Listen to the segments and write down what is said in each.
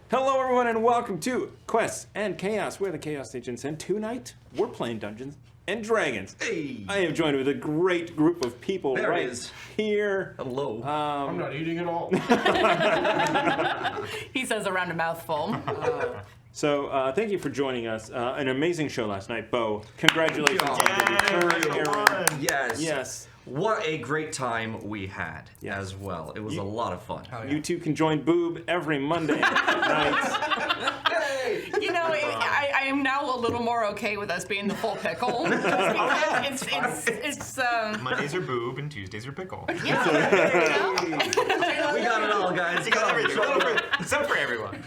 Hello, everyone, and welcome to Quests and Chaos. We're the Chaos Agents, and tonight we're playing Dungeons and Dragons. Hey! I am joined with a great group of people There right it is. Here. Hello. I'm not eating at all. He says around a mouthful. So, thank you for joining us. An amazing show last night, Bo. Congratulations on the return, Aaron. Yes. Yes. What a great time we had Yes. as well. It was a lot of fun. You two can join Boob every Monday night. You know, I am now a little more okay with us being the full pickle. Because it's Mondays are boob and Tuesdays are pickle. yeah. We got it all, guys. You got everything. Except for everyone.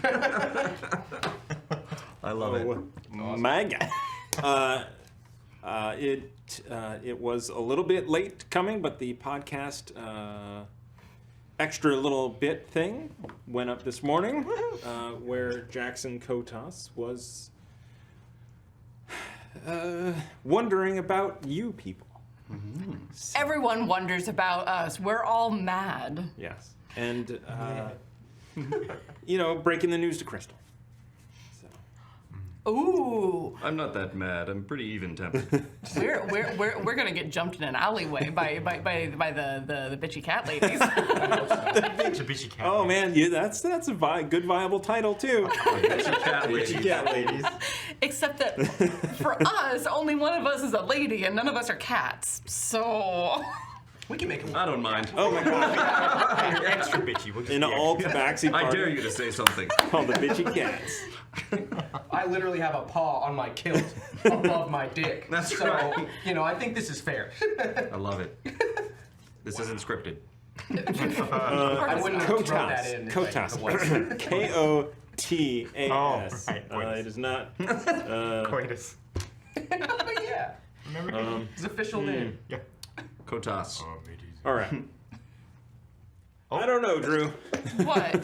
I love it. My guy. It was a little bit late coming, but the podcast extra little bit thing went up this morning, where Jackson Kotas was wondering about you people. Everyone wonders about us. We're all mad. Yes, and you know, breaking the news to Crystal. Ooh, I'm not that mad. I'm pretty even-tempered. we're gonna get jumped in an alleyway by the bitchy cat ladies. It's a bitchy cat. Oh man, that's a good viable title too. Cat ladies. Except that for us, only one of us is a lady and none of us are cats. So We can make it. I don't mind. Oh my god. You're extra bitchy. We'll just In be an all tabaxi party I dare you to say something. called the Bitchy Cats. I literally have a paw on my kilt above my dick. That's so, right. you know, I think this is fair. I love it. This isn't scripted. I wouldn't have thrown that in. if Kotas. it was. Kotas. Oh, right. It is not. Coitus. Yeah, Remember? his official name. Yeah. Kotas. Oh, it is. All right. I don't know, Drew. what?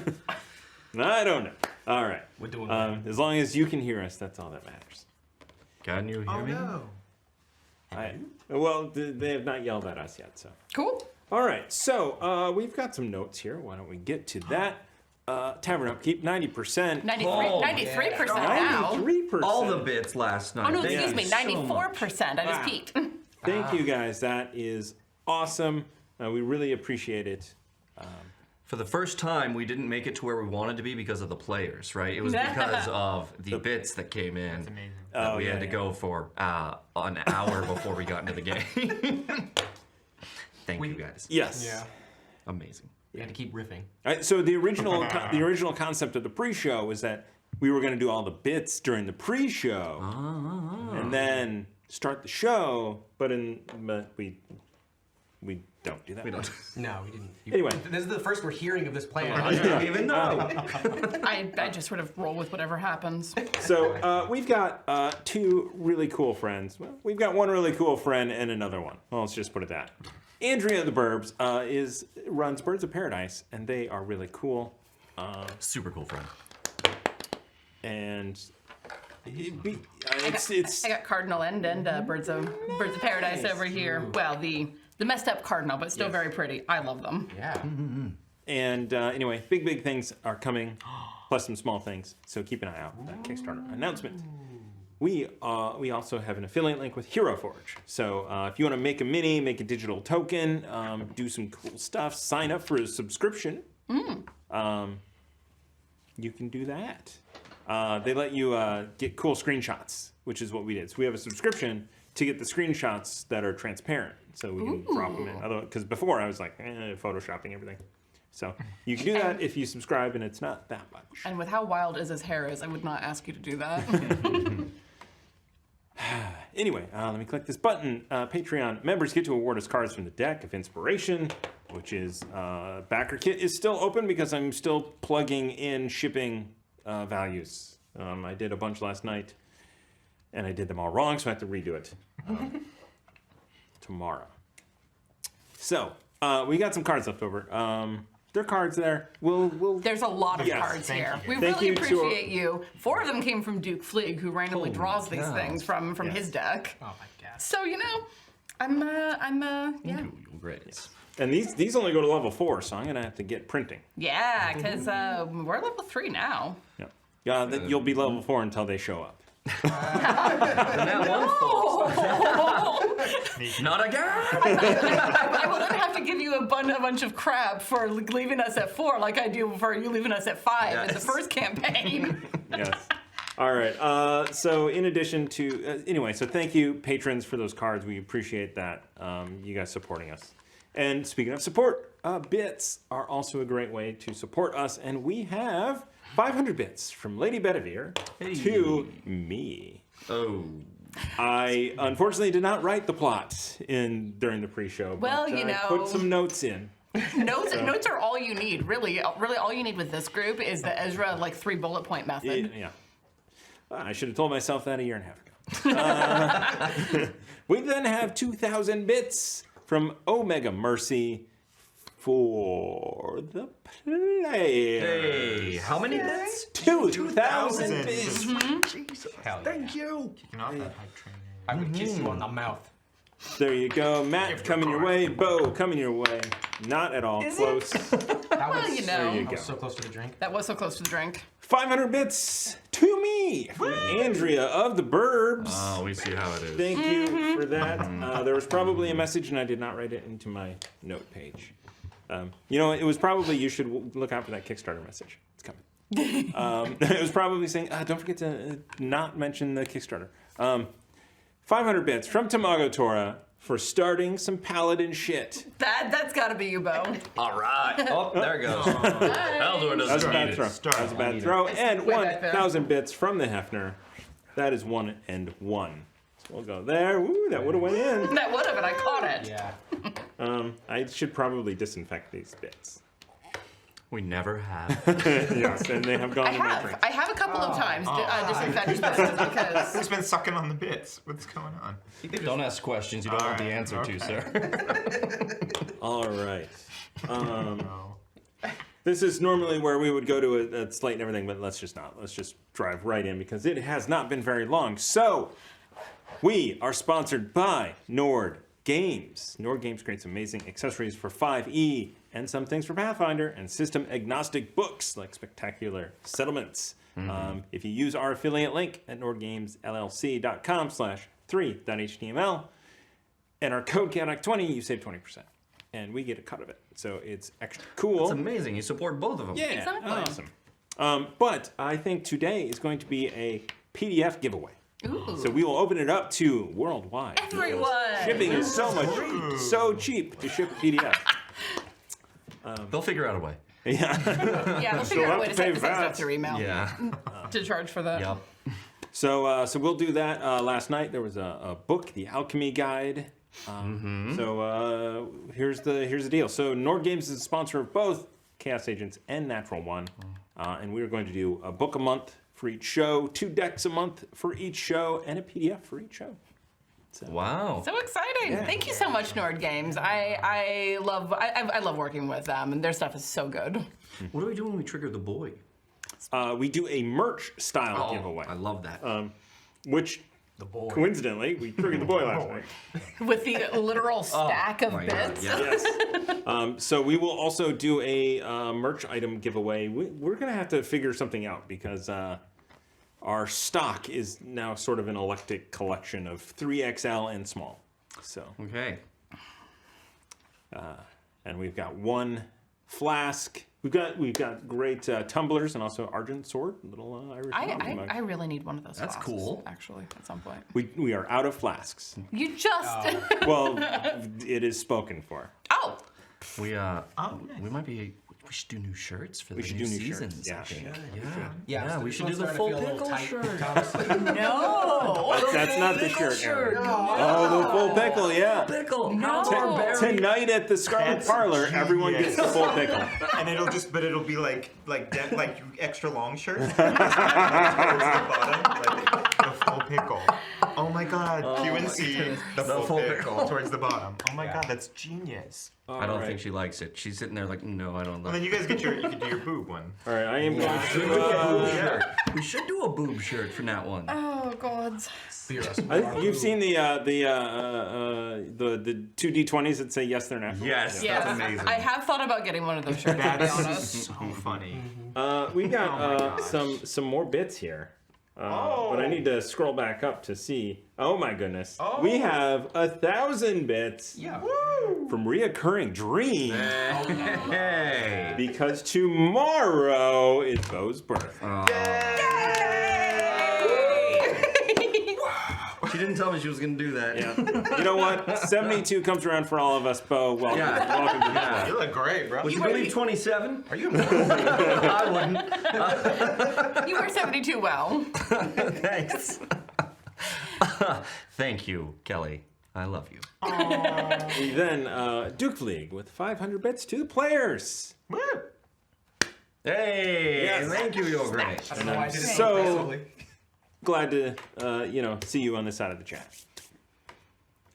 I don't know. All right. We're doing As long as you can hear us, that's all that matters. Can you hear me? Well, they have not yelled at us yet, so. Cool. All right. So we've got some notes here. Why don't we get to that? Tavern upkeep, 90%. 93% now. 93%. All the bits last night. Oh no, Thank excuse me, you so much. 94%. I just peeked. Thank you guys. That is awesome. We really appreciate it. For the first time, we didn't make it to where we wanted to be because of the players, right? It was because of the bits that came in That's amazing. that we had to go for an hour before we got into the game. Thank you guys. Yes. Yeah. Amazing. We had to keep riffing. All right, so the original concept of the pre-show was that we were going to do all the bits during the pre-show, and then start the show. But we don't do that. We don't. No, we didn't. Anyway. This is the first we're hearing of this plan. I don't even know. I just sort of roll with whatever happens. So we've got two really cool friends. Well, we've got one really cool friend and another one. Well, let's just put it that. Andrea the Burbs runs Birds of Paradise, and they are really cool. Super cool friend. And I got Cardinal and Birds of Paradise over here. Well, the messed up Cardinal, but still very pretty. I love them. Yeah. And anyway, big things are coming, plus some small things. So keep an eye out for that Kickstarter announcement. We also have an affiliate link with Hero Forge. So if you want to make a mini, make a digital token, do some cool stuff, sign up for a subscription, you can do that. They let you get cool screenshots, which is what we did. So we have a subscription to get the screenshots that are transparent, so we can drop them in. Because before I was like, photoshopping everything. So you can do that if you subscribe, and it's not that much. And with how wild his hair is, I would not ask you to do that. Anyway, let me click this button. Patreon members get to award us cards from the deck of inspiration, which is backer kit is still open because I'm still plugging in shipping values. I did a bunch last night, and I did them all wrong, so I have to redo it tomorrow. So we got some cards left over. There are cards there. We'll There's a lot of Yes. cards Thank here. you. We Thank really you to- appreciate you. 4 of them came from Duke Flig, who randomly draws these cow. things from his deck. Oh my god. So, you know, I'm yeah. Great. And these only go to level 4, so I'm gonna have to get printing. Yeah, because we're level 3 now. Yeah. You'll be level 4 until they show up. That one falls. Not again. I will then have to give you a bunch of crap for leaving us at 4, like I do for you leaving us at 5 in the first campaign. Yes. All right. So in addition to anyway, so thank you patrons for those cards. We appreciate that. You guys supporting us. And speaking of support, bits are also a great way to support us. And we have 500 bits from Lady Bedivere to me. Oh. I unfortunately did not write the plot during the pre-show. Well, but, you know. I put some notes in. Notes are all you need. Really, all you need with this group is the Ezra 3 bullet point method. Yeah. I should have told myself that a year and a half ago. We then have 2,000 bits from Omega Mercy for the players. Hey, how many bits? 2,000 bits. Jesus. Hell yeah. Thank you. Kicking off that hype train. I would kiss you on the mouth. There you go. Matt, coming your way. Bo, coming your way. Not at all close. That was, you know. There you I go. was so close to the drink. That was so close to the drink. 500 bits to me from Andrea of the Burbs. Oh, we see how it is. Thank you for that. There was probably a message, and I did not write it into my note page. It was probably, you should look out for that Kickstarter message. It's coming. It was probably saying, don't forget to not mention the Kickstarter. 500 bits from Tamago Tora for starting some paladin shit. That's got to be you, Bo. All right. Oh, there it goes. Eldor That was a doesn't bad need throw. it. That was a bad throw. And way back there. 1,000 bits from the Hefner. That is 1 and 1. So we'll go there. Ooh, that would have went in. That would have, and I caught it. Yeah. I should probably disinfect these bits. We never have. Yes, and they have gone in my drink. I have a couple of times disinfected bits because Who's been sucking on the bits? What's going on? Don't ask questions you don't want the answer to, sir. All right. No. This is normally where we would go to a slate and everything, but let's just not. Let's just drive right in because it has not been very long. So, we are sponsored by Nord Games. Nord Games creates amazing accessories for 5e and some things for Pathfinder and system agnostic books like Spectacular Settlements. If you use our affiliate link at nordgamesllc.com/3.html and our code CADOC20, you save 20%. And we get a cut of it. So it's extra cool. It's amazing. You support both of them. Yeah, Exactly. awesome. But I think today is going to be a PDF giveaway. Ooh. So we will open it up to worldwide. Everyone. Shipping is so cheap to ship a PDF. They'll figure out a way. Yeah. Yeah, we'll figure out a way have to to pay send stuff VAT. through email Yeah. to charge for that. Yep. So we'll do that. Last night there was a book, The Alchemy Guide. So here's the deal. So Nord Games is a sponsor of both Chaos Agents and Natural One, and we are going to do a book a month for each show, 2 decks a month for each show, and a PDF for each show. Wow. So exciting! Yeah. Thank you so much, Nord Games. I love working with them, and their stuff is so good. What do we do when we trigger the boy? We do a merch style giveaway, I love that. which The boy. coincidentally we triggered the boy last night. With the literal stack of my God, bits. yeah. Yes. So we will also do a merch item giveaway. We're gonna have to figure something out because our stock is now sort of an eclectic collection of 3XL and small. So, Okay. and we've got 1 flask. We've got great tumblers and also Argent Sword, little Irish coffee mug. I really need one of those. That's flasks, cool. Actually, at some point. We are out of flasks. You just. Well, it is spoken for. Oh. We nice. we might be. We should do new shirts for We the should new do new shirts, seasons. yeah. I think. Yeah, Yeah, so we this should do one's the starting full to feel a little pickle tight, shirt. honestly. No. That's not the shirt, Aaron. shirt. Oh, the full pickle, yeah. Pickle. No. Tonight at the Scarlet That's Parlor, everyone gets the full pickle. And it'll be like extra long shirt. Towards the bottom, like the full pickle. Oh my God, QNC, the full pickle towards the bottom. Oh my God, that's genius. I don't think she likes it. She's sitting there like, no, I don't Well, like then it. you guys you can do your boob one. All right, I am going to. We should do a boob shirt for Nat One. Oh God. gods. You've seen the 2 D20s that say yes, they're natural. Yes, Yes, that's amazing. I have thought about getting one of those shirts, to be That's honest. so funny. We got some more bits here. But I need to scroll back up to see. Oh my goodness. We have 1,000 bits from Reoccurring Dream. Hey. Because tomorrow is Bo's birthday. She didn't tell me she was going to do that. Yeah. You know what? 72 comes around for all of us, Bo. Welcome. Yeah. Welcome to the show. You look great, bro. Would you believe 27? Are you? I wouldn't. You were 72 well. Thanks. Thank you, Kelly. I love you. Then Duke League with 500 bits to the players. Woo! Hey, Yes. thank you, you're great. I don't know why I did it So- so aggressively. Glad to see you on this side of the chat.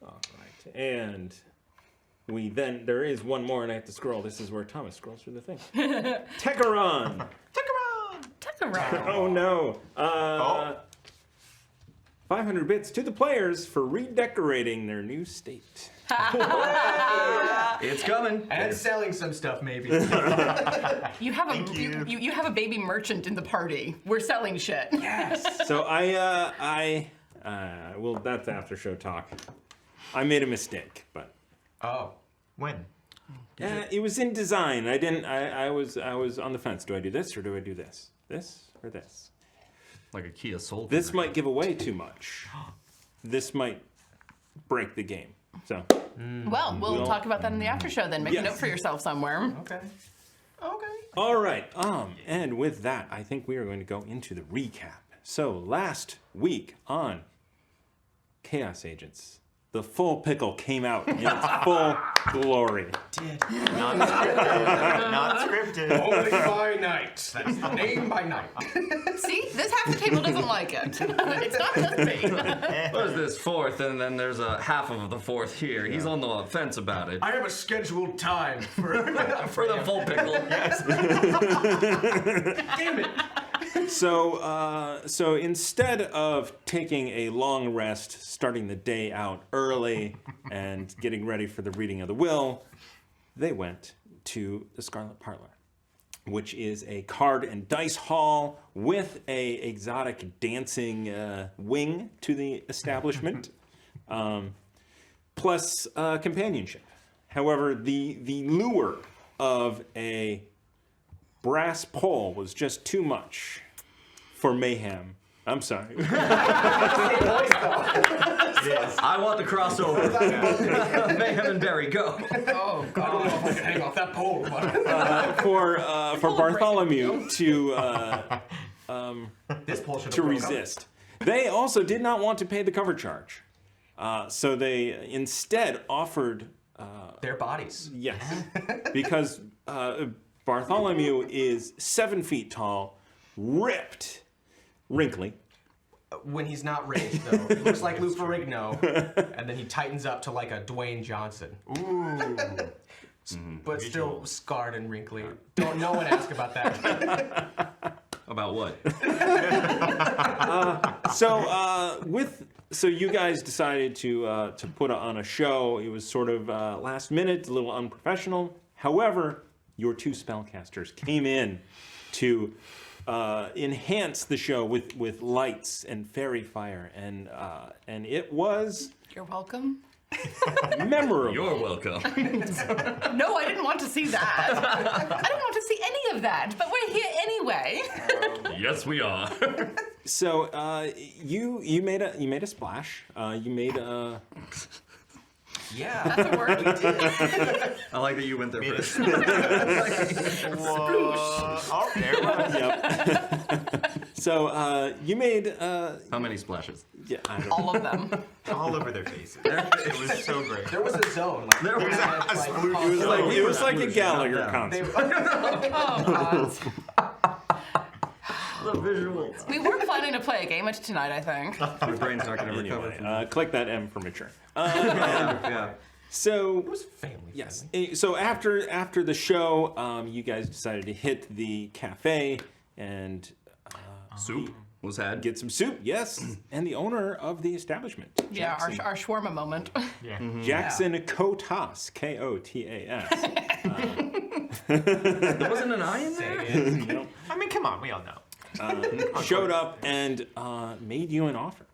All right, and there is one more, and I have to scroll. This is where Thomas scrolls through the thing. Techeron. Techeron. Oh no. 500 bits to the players for redecorating their new state. It's coming. And selling some stuff, maybe. You have you have a baby merchant in the party. We're selling shit. Yes. So well, that's after show talk. I made a mistake, but Oh. When? it was in design. I was on the fence. Do I do this or do I do this? This or this? Like a Kia Soul. This might give away too much. This might break the game. So Well, we'll talk about that in the after show then. Make Yes. a note for yourself somewhere. Okay. all right. And with that, I think we are going to go into the recap. So last week on Chaos Agents, the full pickle came out in its full glory. Not scripted. Only by night. That's the name by night. See, this half the table doesn't like it. It's not just me. What is this fourth? And then there's a half of the fourth here. He's on the fence about it. I have a scheduled time for For the full pickle. Damn it. So instead of taking a long rest, starting the day out early, and getting ready for the reading of the will, they went to the Scarlet Parlor, which is a card and dice hall with a exotic dancing wing to the establishment, plus companionship. However, the lure of a brass pole was just too much for mayhem. I'm sorry. It is. I want the crossover. Mayhem and Barry, go. Oh, I don't know if I can hang off that pole. For Bartholomew to This pole should to resist. They also did not want to pay the cover charge, so they instead offered their bodies. yes, because Bartholomew is 7 feet tall, ripped, wrinkly. When he's not raised, though, he looks like Lou Ferrigno, and then he tightens up to like a Dwayne Johnson. Ooh. But still scarred and wrinkly. Don't no one ask about that. About what? So you guys decided to put on a show. It was sort of last minute, a little unprofessional. However, your two spellcasters came in to enhance the show with lights and fairy fire, and it was you're welcome. memorable. You're welcome. No, I didn't want to see that. I don't want to see any of that, but we're here anyway. Yes, we are. So you made a splash. You made a Yeah. That's a word. I like that you went there first. Oh, there it was. yep. So you made How many splashes? yeah, I don't know. All of them. All over their faces. It was so great. There was a zone. Like, There was had, a sploosh. It was like a Gallagher Yeah. concert. Oh, God. The visuals. We were planning to play a game tonight, I think. My brain's not going to recover Anyway, from click that M for mature. yeah. So It was family. yes. So after the show, you guys decided to hit the cafe and Soup? Was had. Get some soup, yes, and the owner of the establishment. Yeah, our shawarma moment. Yeah. Jackson Kotas, Kotas. There wasn't an I in there? I mean, come on, we all know. Showed up and made you an offer.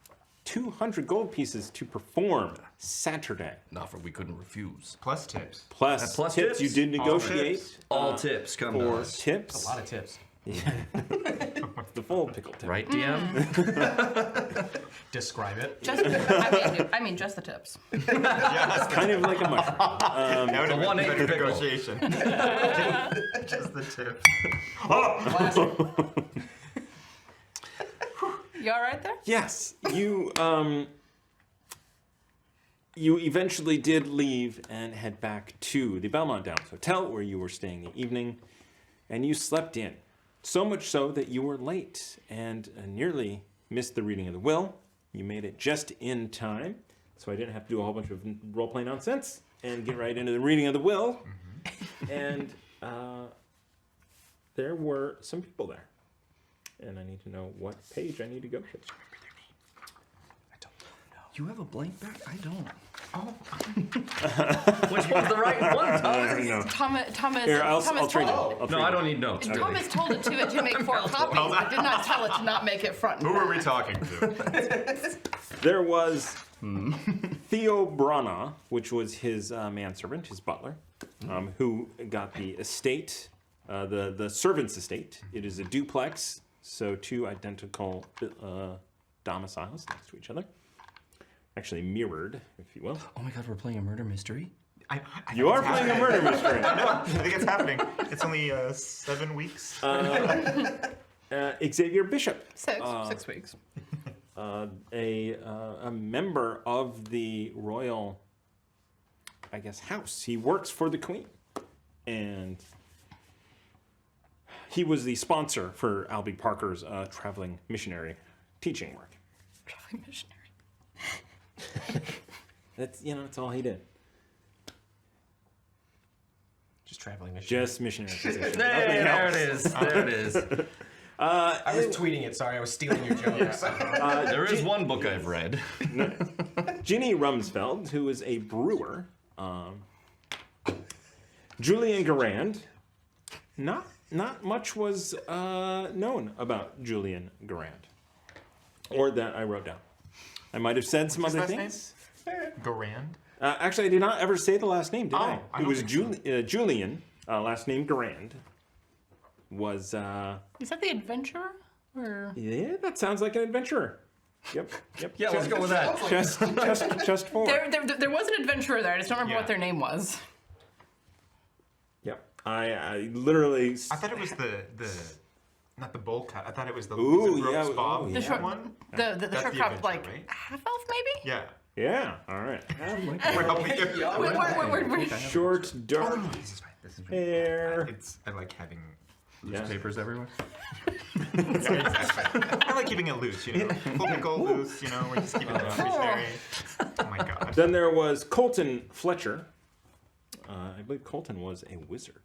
200 gold pieces to perform Saturday. An offer we couldn't refuse. Plus tips. Plus, Plus tips. tips. You did negotiate. tips. All tips come to For us. tips. A lot of tips. The full pickle tip. Right, DM? Describe it. Just, I mean, just the tips. It's kind of like a mushroom. That would have been 1/8 a better pickle. negotiation. Just the tip. Classic. You all right there? Yes, you you eventually did leave and head back to the Belmont Downs Hotel where you were staying the evening, and you slept in. So much so that you were late and nearly missed the reading of the will. You made it just in time, so I didn't have to do a whole bunch of role-play nonsense and get right into the reading of the will. And there were some people there. And I need to know what page I need to go to. You have a blank back? I don't. Oh. Which one's the right one, Thomas? No. Thomas. Here, I'll Thomas trade it. told I'll No, trade I it. don't need notes. Thomas told it to make 4 copies, but did not tell it to not make it front and Who back. are we talking to? There was Theo Brana, which was his manservant, his butler, who got the estate, the servant's estate. It is a duplex, so 2 identical domiciles next to each other. Actually mirrored, if you will. Oh my god, we're playing a murder mystery? I You are playing a murder mystery. I think it's happening. It's only 7 weeks. Xavier Bishop, 6 weeks. a member of the royal, I guess, house. He works for the Queen, and he was the sponsor for Albey Parker's traveling missionary teaching work. Traveling missionary. That's all he did. Just traveling mission. Just missionary position. Hey, Nothing there else. it is. There it is. I was tweeting it. Sorry, I was stealing your jokes. There is one book I've read. Ginny Rumsfeld, who is a brewer. Julian Garand. Not much was known about Julian Garand, or that I wrote down. I might have said some What's other his last things. Garand? Actually, I did not ever say the last name, did I? I It don't was think so. Julian, last name Garand. Was Is that the adventurer? Or yeah, that sounds like an adventurer. Yep. Yeah, let's go with that. Just for. there was an adventurer there. I just don't remember Yeah. what their name was. Yep. I literally. I thought it was the not the bowl cut. I thought it was the Ooh, was it Brooks yeah, Bob oh, yeah. The short one. The That's short the crop, adventurer, like right? half elf maybe. Yeah. Yeah. All right. We're helping you. We're Short, dark This is fine. This is hair. I like having. Yeah. Papers everywhere. Yeah, exactly. I like keeping it loose, you know. Full pickle loose, you know. We're just keeping it missionary. Oh my god. Then there was Colton Fletcher. I believe Colton was a wizard.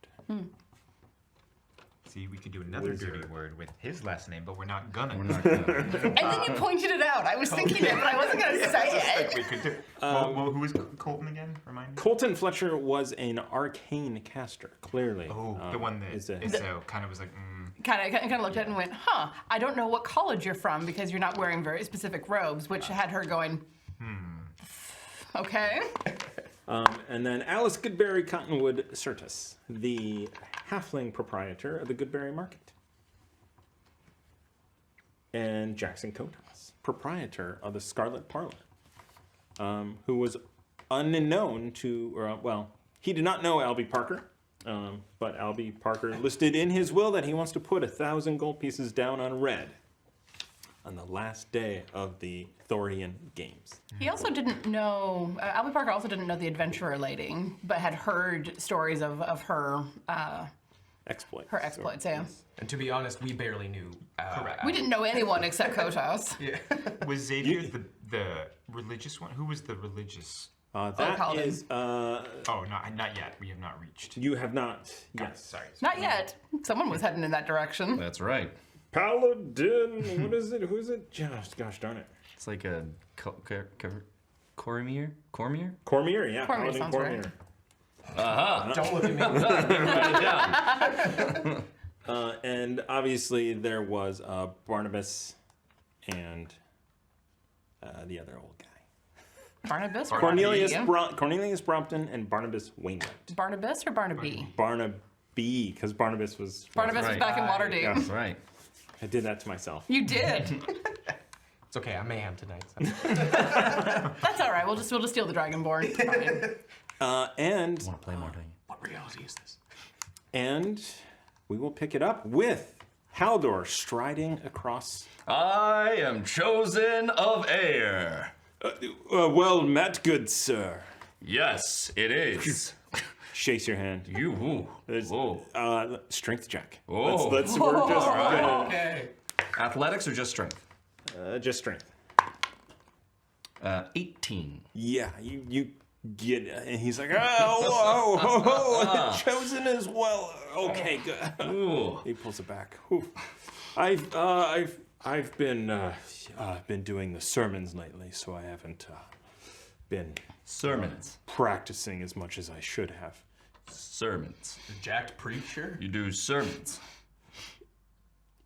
See, we could do another dirty word with his last name, but we're not gonna. And then you pointed it out. I was thinking it, but I wasn't going to say it. We could do. Well, who was Colton again? Remind me. Colton Fletcher was an arcane caster, clearly. Oh, the one that is a- kind of was like. Kind of looked at it and went, huh, I don't know what college you're from because you're not wearing very specific robes, which had her going, okay. And then Alice Goodberry Cottonwood Certus, the halfling proprietor of the Goodberry Market. And Jackson Kotas, proprietor of the Scarlet Parlor, who was unknown to, or, well, he did not know Albey Parker, but Albey Parker listed in his will that he wants to put 1,000 gold pieces down on red on the last day of the Thorian Games. He also didn't know, Albey Parker also didn't know the adventurer lady, but had heard stories of her Exploits. her exploits, yeah. And to be honest, we barely knew. Correct. We didn't know anyone except Kotas. Yeah. Was Xavier the religious one? Who was the religious? That Paladin. is, Oh, not yet. We have not reached. you have not, yes. Sorry. Not yet. Someone was heading in that direction. That's right. Paladin. What is it? Who's it? Gosh darn it. It's like a Cormier? Cormier, yeah. Cormier Paladin sounds Cormier. Uh-huh. Don't look at me. Write it down. And obviously there was Barnabas and the other old guy. Barnabas or Cornelius Barnaby? Cornelius Brompton and Barnabas Wainwright. Barnabas or Barnaby? Barnaby, because Barnabas was... Barnabas was Right. back in Waterdeep. Yeah. That's right. I did that to myself. You did. It's okay. I may have tonight. So. That's all right. We'll just steal the Dragonborn. Fine. And Want to play more, don't you? What reality is this? And we will pick it up with Haldor striding across. I am chosen of air. Well met, good sir. Yes, it is. Shakes your hand. You. There's, Whoa. strength check. Oh. We're just gonna, Okay. Athletics or just strength? just strength. 18. Yeah, you get, and he's like, oh, chosen as well. Okay, good. Ooh. He pulls it back. Whew. I've been doing the sermons lately, so I haven't been Sermons. practicing as much as I should have. Sermons. The jacked preacher. You do sermons.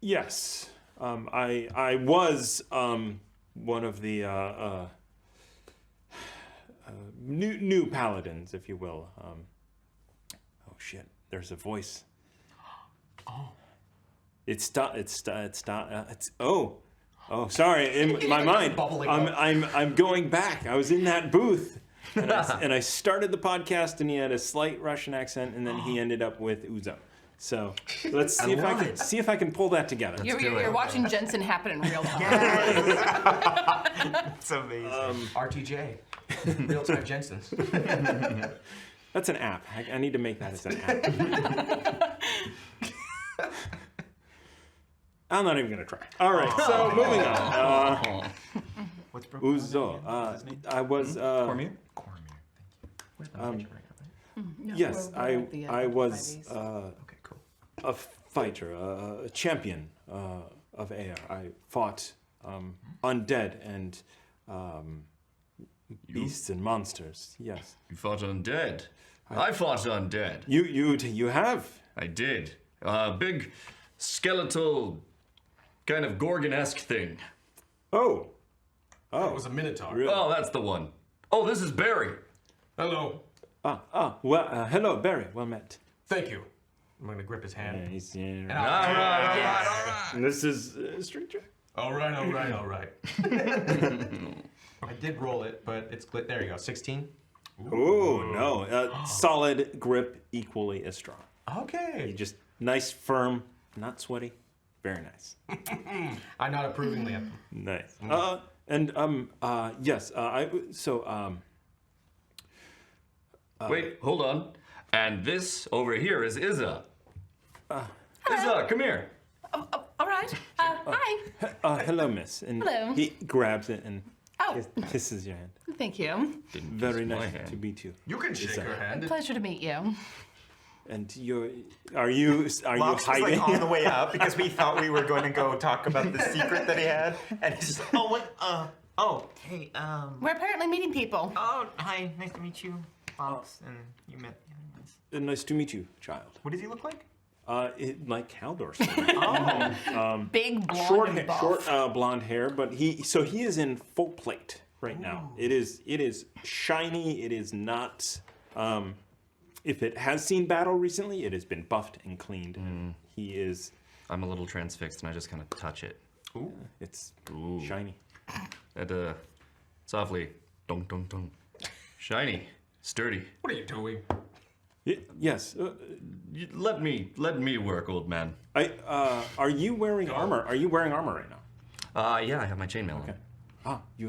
Yes, I was one of the new paladins, if you will. Oh shit! There's a voice. Oh. It's sorry. In my mind, Bubbling up. I'm going back. I was in that booth, and I started the podcast, and he had a slight Russian accent, and then he ended up with Uzo. So let's see if I can pull that together. You're watching Jensen happen in real time. It's amazing. RTJ. Real-time Jensen's. That's an app. I need to make that as an app. I'm not even gonna try. All right, so moving on. What's Uzo. I was. Cormier? Yes, I was Okay, cool. a fighter, a champion of air. I fought undead and beasts and monsters. Yes. You fought undead. I fought undead. You have. I did. Big skeletal kind of Gorgon-esque thing. Oh. It was a minotaur. Really? Oh, that's the one. Oh, this is Barry. Hello. Well, hello, Barry. Well met. Thank you. I'm gonna grip his hand. And he's, All right. and this is street check. All right. I did roll it, but it's split. There you go. 16. Ooh, no. Solid grip, equally as strong. Okay. Just nice, firm, not sweaty. Very nice. I nod approvingly at them. Nice. Yes. Wait, hold on. And this over here is Izza. Izza, come here. All right. Hi. Hello, miss. And Hello. he grabs it and Oh, kisses your hand. thank you. Very my nice hand. to meet you. You can shake her hand. Pleasure to meet you. And are you Locks was hiding? like on the way up because we thought we were going to go talk about the secret that he had, and he's just, hey, We're apparently meeting people. hi, nice to meet you, Fox, and you met the other ones. Nice to meet you, child. What does he look like? Like Haldor. Big blonde short, and buff. short blonde hair, but he is in full plate right now. It is shiny. It is not. If it has seen battle recently, it has been buffed and cleaned. He is. I'm a little transfixed and I just kind of touch it. Ooh, it's Ooh. shiny. And softly, dong dong dong. Shiny, sturdy. What are you doing? Yes. Let me work, old man. Are you wearing armor? Are you wearing armor right now? Yeah, I have my chainmail on. You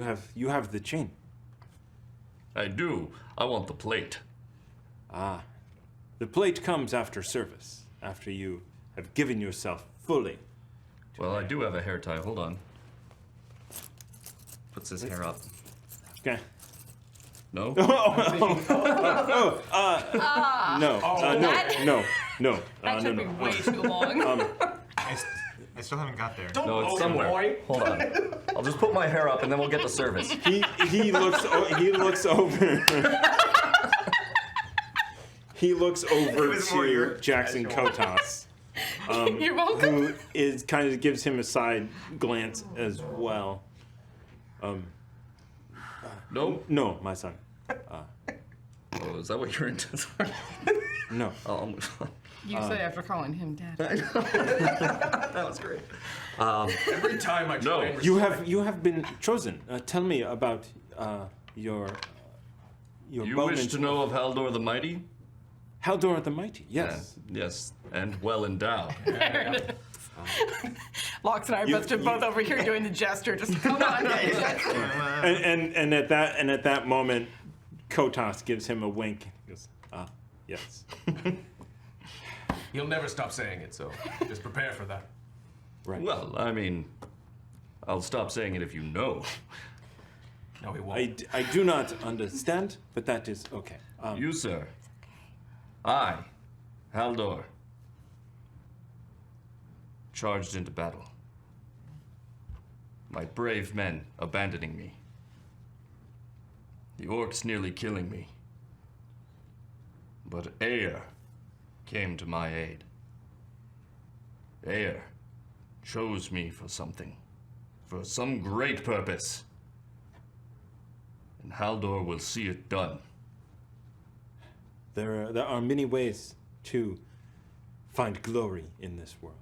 have the chain. I do. I want the plate. The plate comes after service, after you have given yourself fully. Well, I do have a hair tie. Hold on. Puts his hair up. Okay. No? No. That No. took me way too long. I still haven't got there. Don't No, it's load, somewhere. boy. Hold on. I'll just put my hair up and then we'll get to service. He looks over. He looks over was more your to Jackson casual. Kotas, You're welcome. who is kind of gives him a side glance as well. No? No, my son. Oh, is that what you're into? No. I'll move on. You say after calling him dad. That was great. Every time I try and You have been chosen. Tell me about your You bowman. wish to know of Haldor the Mighty? Haldor the Mighty. Yes. Yes, and well endowed. Lox and I are both over here doing the gesture. Just come on. And at that moment, Kotas gives him a wink. He goes, yes. He'll never stop saying it, so just prepare for that. Right. Well, I mean, I'll stop saying it if you know. No, he won't. I do not understand, but that is okay. You, sir. I, Haldor, charged into battle. My brave men abandoning me. The orcs nearly killing me. But Aer came to my aid. Aer chose me for something, for some great purpose. And Haldor will see it done. There are many ways to find glory in this world.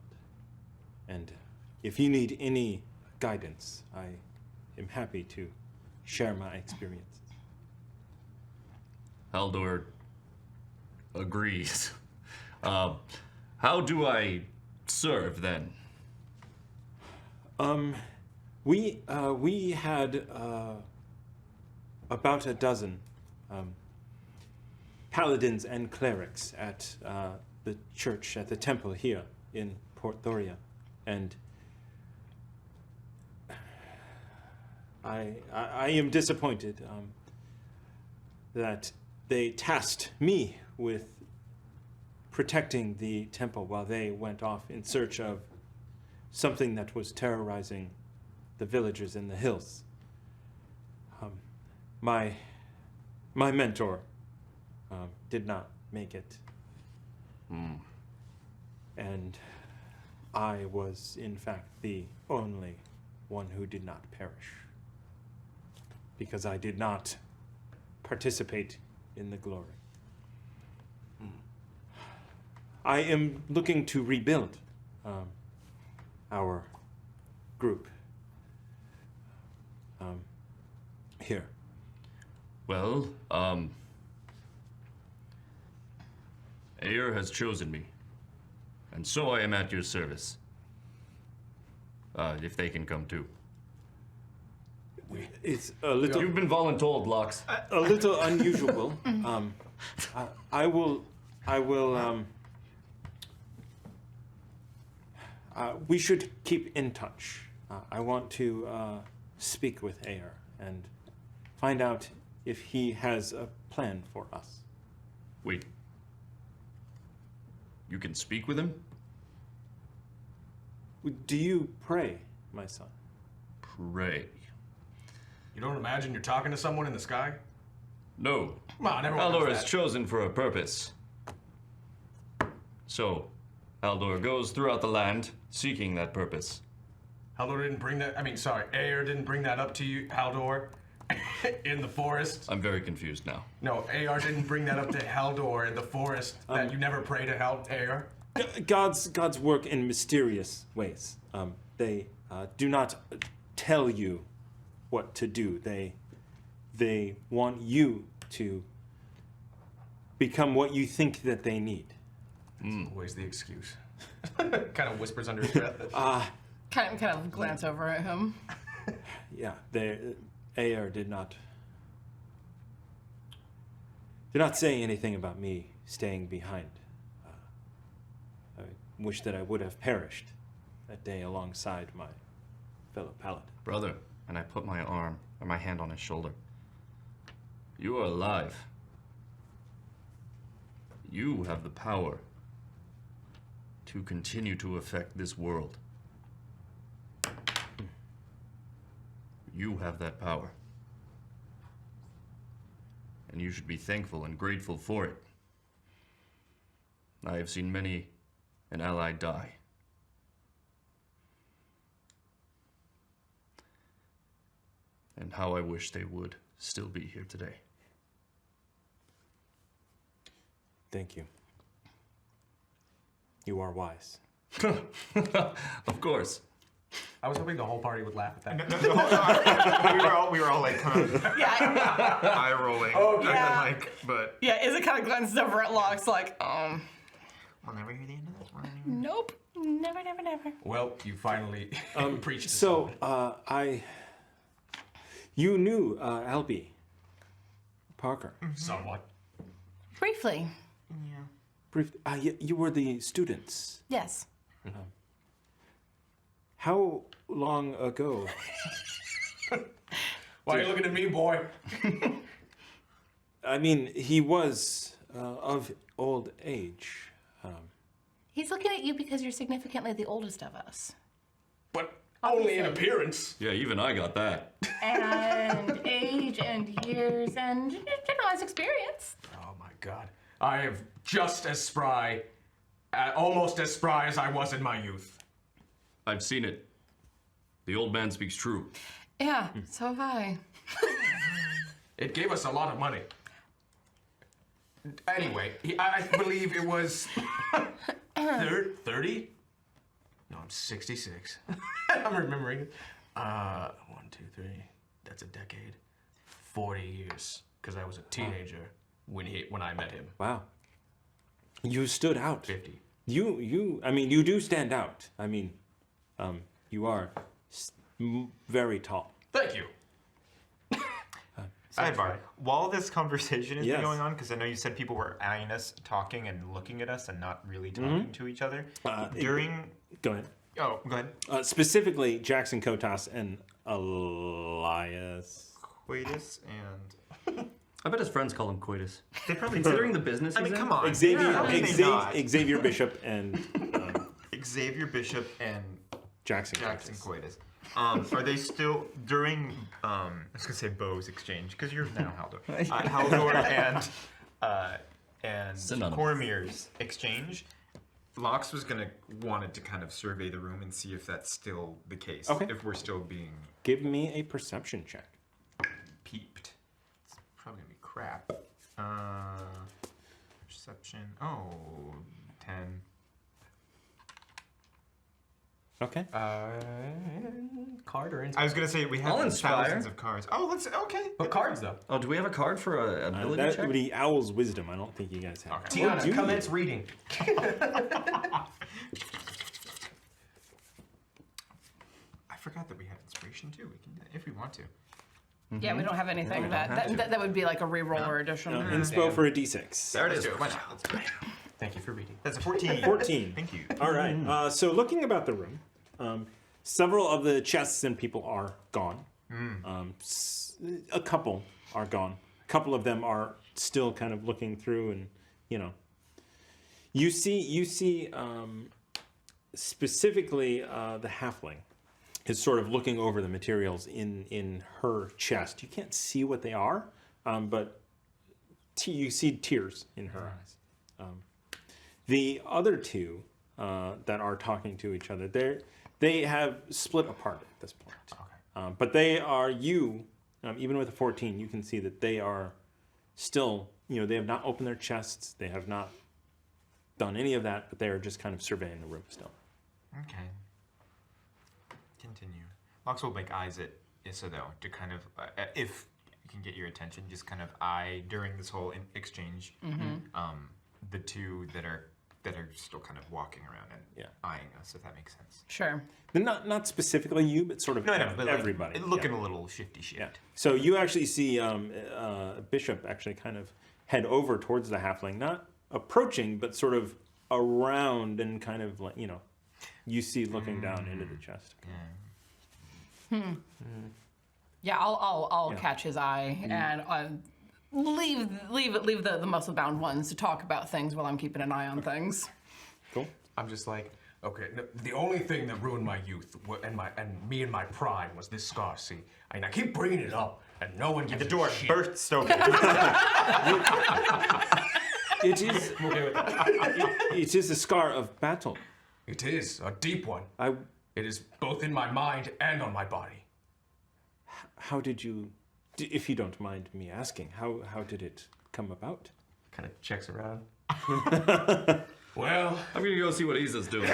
And if you need any guidance, I am happy to share my experiences. Haldor agrees. How do I serve then? We had about a dozen paladins and clerics at the church, at the temple here in Port Thoria, and I am disappointed that they tasked me with protecting the temple while they went off in search of something that was terrorizing the villagers in the hills. My mentor did not make it. And I was, in fact, the only one who did not perish. Because I did not participate in the glory. I am looking to rebuild our group here. Well, Aer has chosen me, and so I am at your service. If they can come too. It's a little You've been voluntold, Lox. a little unusual. I will. We should keep in touch. I want to speak with Aer and find out if he has a plan for us. Wait. You can speak with him? Do you pray, my son? Pray. You don't imagine you're talking to someone in the sky? No. Come on, everyone Haldor knows is that. chosen for a purpose. So, Haldor goes throughout the land seeking that purpose. Haldor didn't bring that. Aer didn't bring that up to you, Haldor, in the forest. I'm very confused now. No, Aer didn't bring that up to Haldor in the forest. That you never pray to Aer. God's work in mysterious ways. They do not tell you what to do. They want you to become what you think that they need. Always the excuse. Kind of whispers under his breath. Kind of glance over at him. Yeah, Aer did not say anything about me staying behind. I wish that I would have perished that day alongside my fellow paladin. Brother, and I put my hand on his shoulder. You are alive. You have the power to continue to affect this world. You have that power. And you should be thankful and grateful for it. I have seen many an ally die. And how I wish they would still be here today. Thank you. You are wise. Of course. I was hoping the whole party would laugh at that. The whole time, we were all like kind of Yeah. eye rolling. Oh, yeah. Like, but Yeah, Izzy kind of glances over at Locks like, we'll never hear the end of this one. nope. Never, never, never. Well, you finally preached to So, someone. you knew Albey Parker. Somewhat. Briefly. Brief, you were the students. Yes. How long ago? Why are you looking at me, boy? I mean, he was of old age. He's looking at you because you're significantly the oldest of us. But only in appearance. Yeah, even I got that. And age and years and generalized experience. Oh my god. I am just as spry, almost as spry as I was in my youth. I've seen it. The old man speaks true. Yeah, so have I. It gave us a lot of money. Anyway, I believe it was 30? No, I'm 66. I'm remembering. 1, 2, 3. That's a decade. 40 years. Because I was a teenager when I met him. Wow. You stood out. 50. I mean, you do stand out. I mean, you are very tall. Thank you. Sidebar. While this conversation has Yes. been going on, because I know you said people were eyeing us, talking, and looking at us, and not really talking to each other. During. Go ahead. Oh, go ahead. Specifically, Jackson Kotas and Elias. Coitus and. I bet his friends call him Coitus. They probably Considering the business I he's mean, in? come on. Xavier, How can they not? Xavier Bishop and Xavier Bishop and Jackson Jackson Kotas. Coitus. Are they still during? I was gonna say Bo's exchange because you're now Haldor. Haldor and Synonymous. Coromir's exchange. Lox was wanted to kind of survey the room and see if that's still the case. Okay. If we're still being Give me a perception check. peeped. It's probably gonna be crap. Perception. Oh, 10. Okay. Card or I inspiration? was gonna say we have I'll inspire. thousands of cards. Oh, let's okay. But cards, though. Oh, do we have a card for a ability That check? would be Owl's Wisdom. I don't think you guys have. Okay. Or do Tiana, you? commence reading. I forgot that we have inspiration too. We can do that if we want to. Yeah, we don't have anything we that, don't have that that would be like a reroll or addition. No, inspo Damn. for a d6. There it Let's is. do it. Why not? Let's do it. Thank you for reading. That's a 14. 14. Thank you. All right. So looking about the room, several of the chests and people are gone. A couple are gone. A couple of them are still kind of looking through, and you see specifically the halfling is sort of looking over the materials in her chest. You can't see what they are, but you see tears in her eyes. The other two that are talking to each other, they have split apart at this point. Okay. But they are even with a 14, you can see that they are still, they have not opened their chests. They have not done any of that, but they are just kind of surveying the room still. Okay. Continue. Lox will make eyes at Issa though to kind of, if you can get your attention, just kind of eye during this whole exchange. The two that are still kind of walking around and eyeing us, if that makes sense. Sure. But not specifically you, but sort of But like, everybody. looking a little shifty shift. Yeah. So you actually see Bishop actually kind of head over towards the halfling, not approaching, but sort of around and kind of like, you see looking down into the chest. Yeah, I'll catch his eye and leave the muscle bound ones to talk about things while I'm keeping an eye on things. Cool. I'm just like, Okay, no, the only thing that ruined my youth and me in my prime was this scar. See, I keep bringing it up, and no one gives The a door shit. bursts open. It is. It is a scar of battle. It is a deep one. I. It is both in my mind and on my body. How did you, if you don't mind me asking, how did it come about? Kind of checks around. Well, I'm gonna go see what Isa's doing.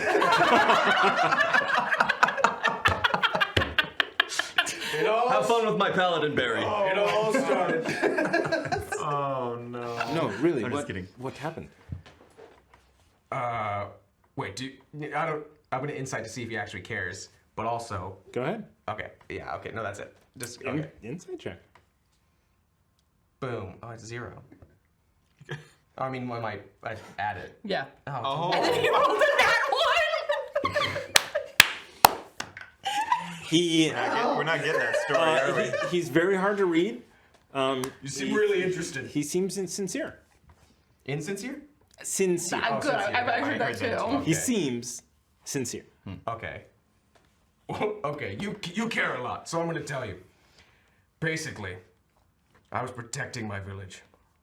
Have fun with my paladin berry. It all started. Oh no. No, really. I'm what, just kidding. What happened? Wait, I'm gonna insight to see if he actually cares, but also, Go ahead. okay, yeah, okay, no, that's it. Just, okay. Insight check. Boom. Oh, it's 0. I mean, I add it. Yeah. Oh. And then he rolled a nat one. He. We're not getting that story, are we? He's very hard to read. You seem really interested. He seems sincere. Insincere? Sincere. I'm good. sincere. I heard that I heard that too. too. He seems sincere. Okay. Okay, you care a lot, so I'm gonna tell you. Basically, I was protecting my village.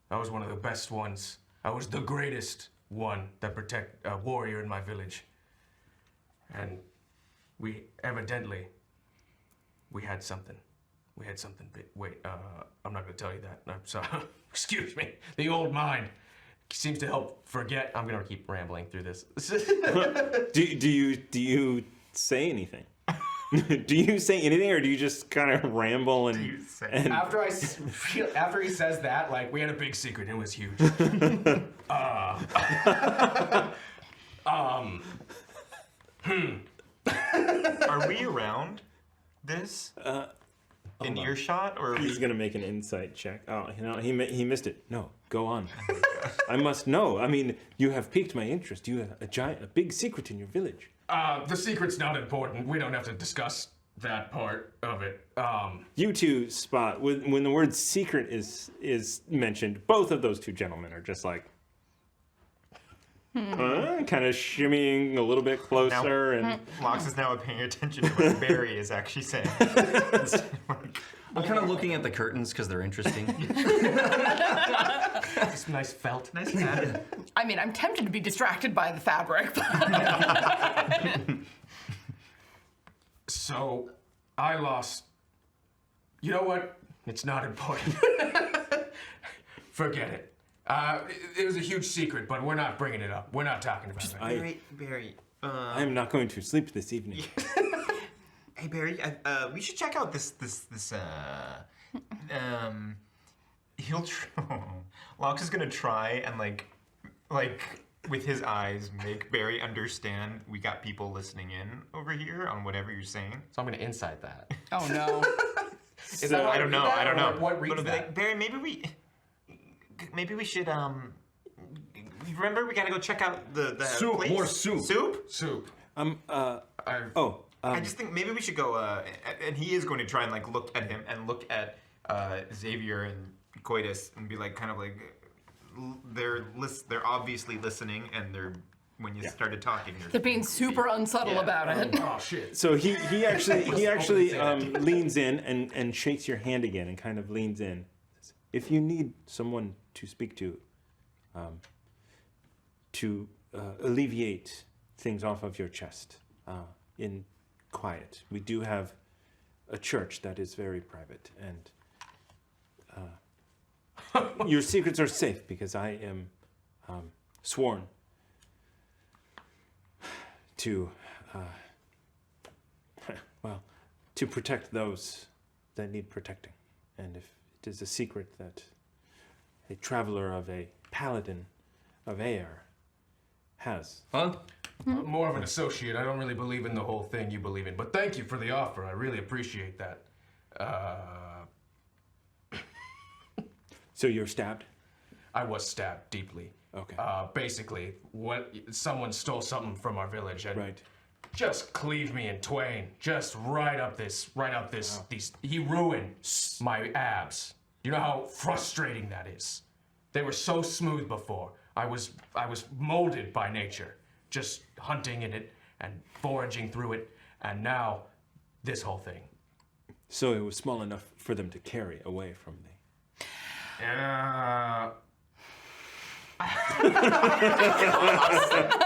I was one of the best ones. I was the greatest one that protect a warrior in my village. And we evidently, we had something. We had something big. Wait, I'm not gonna tell you that. I'm sorry. Excuse me. The old mind seems to help forget. I'm gonna keep rambling through this. Do you say anything? Do you say anything, or do you just kind of ramble and? After he says that, like, we had a big secret. It was huge. Are we around this? In earshot, or are He's we? gonna make an insight check. Oh, he missed it. No, go on. I must know. I mean, you have piqued my interest. You have a big secret in your village. The secret's not important. We don't have to discuss that part of it. You two spot when the word secret is mentioned. Both of those two gentlemen are just like, kind of shimmying a little bit closer, and Lox is now paying attention to what Barry is actually saying. I'm kind of looking at the curtains because they're interesting. It's nice felt. Nice hat. I mean, I'm tempted to be distracted by the fabric, but So, I lost. You know what? It's not important. Forget it. It was a huge secret, but we're not bringing it up. We're not talking about it. Barry. I am not going to sleep this evening. Hey Barry, we should check out this. Lox is gonna try and like with his eyes make Barry understand we got people listening in over here on whatever you're saying. So I'm gonna insight that. oh no. Is that how I don't know. read that, I don't or know. What reads But that? like, Barry, maybe we should remember we gotta go check out the Soup, place? more soup. Soup. I've I just think maybe we should go. And he is going to try and like look at him and look at Xavier and Coitus and be like, kind of like, they're obviously listening, and when you started talking, They're being super unsubtle about it. Oh shit. So he actually leans in and shakes your hand again and kind of leans in. If you need someone to speak to alleviate things off of your chest in quiet, we do have a church that is very private, and your secrets are safe because I am sworn to to protect those that need protecting. And if it is a secret that a traveler of a paladin of Aer has. Huh? I'm more of an associate. I don't really believe in the whole thing you believe in, but thank you for the offer. I really appreciate that. So you're stabbed? I was stabbed deeply. Okay. Basically, someone stole something from our village and Right. just cleaved me in twain. Just right up this. He ruined my abs. You know how frustrating that is. They were so smooth before. I was molded by nature, just hunting in it, and foraging through it, and now this whole thing. So it was small enough for them to carry away from me.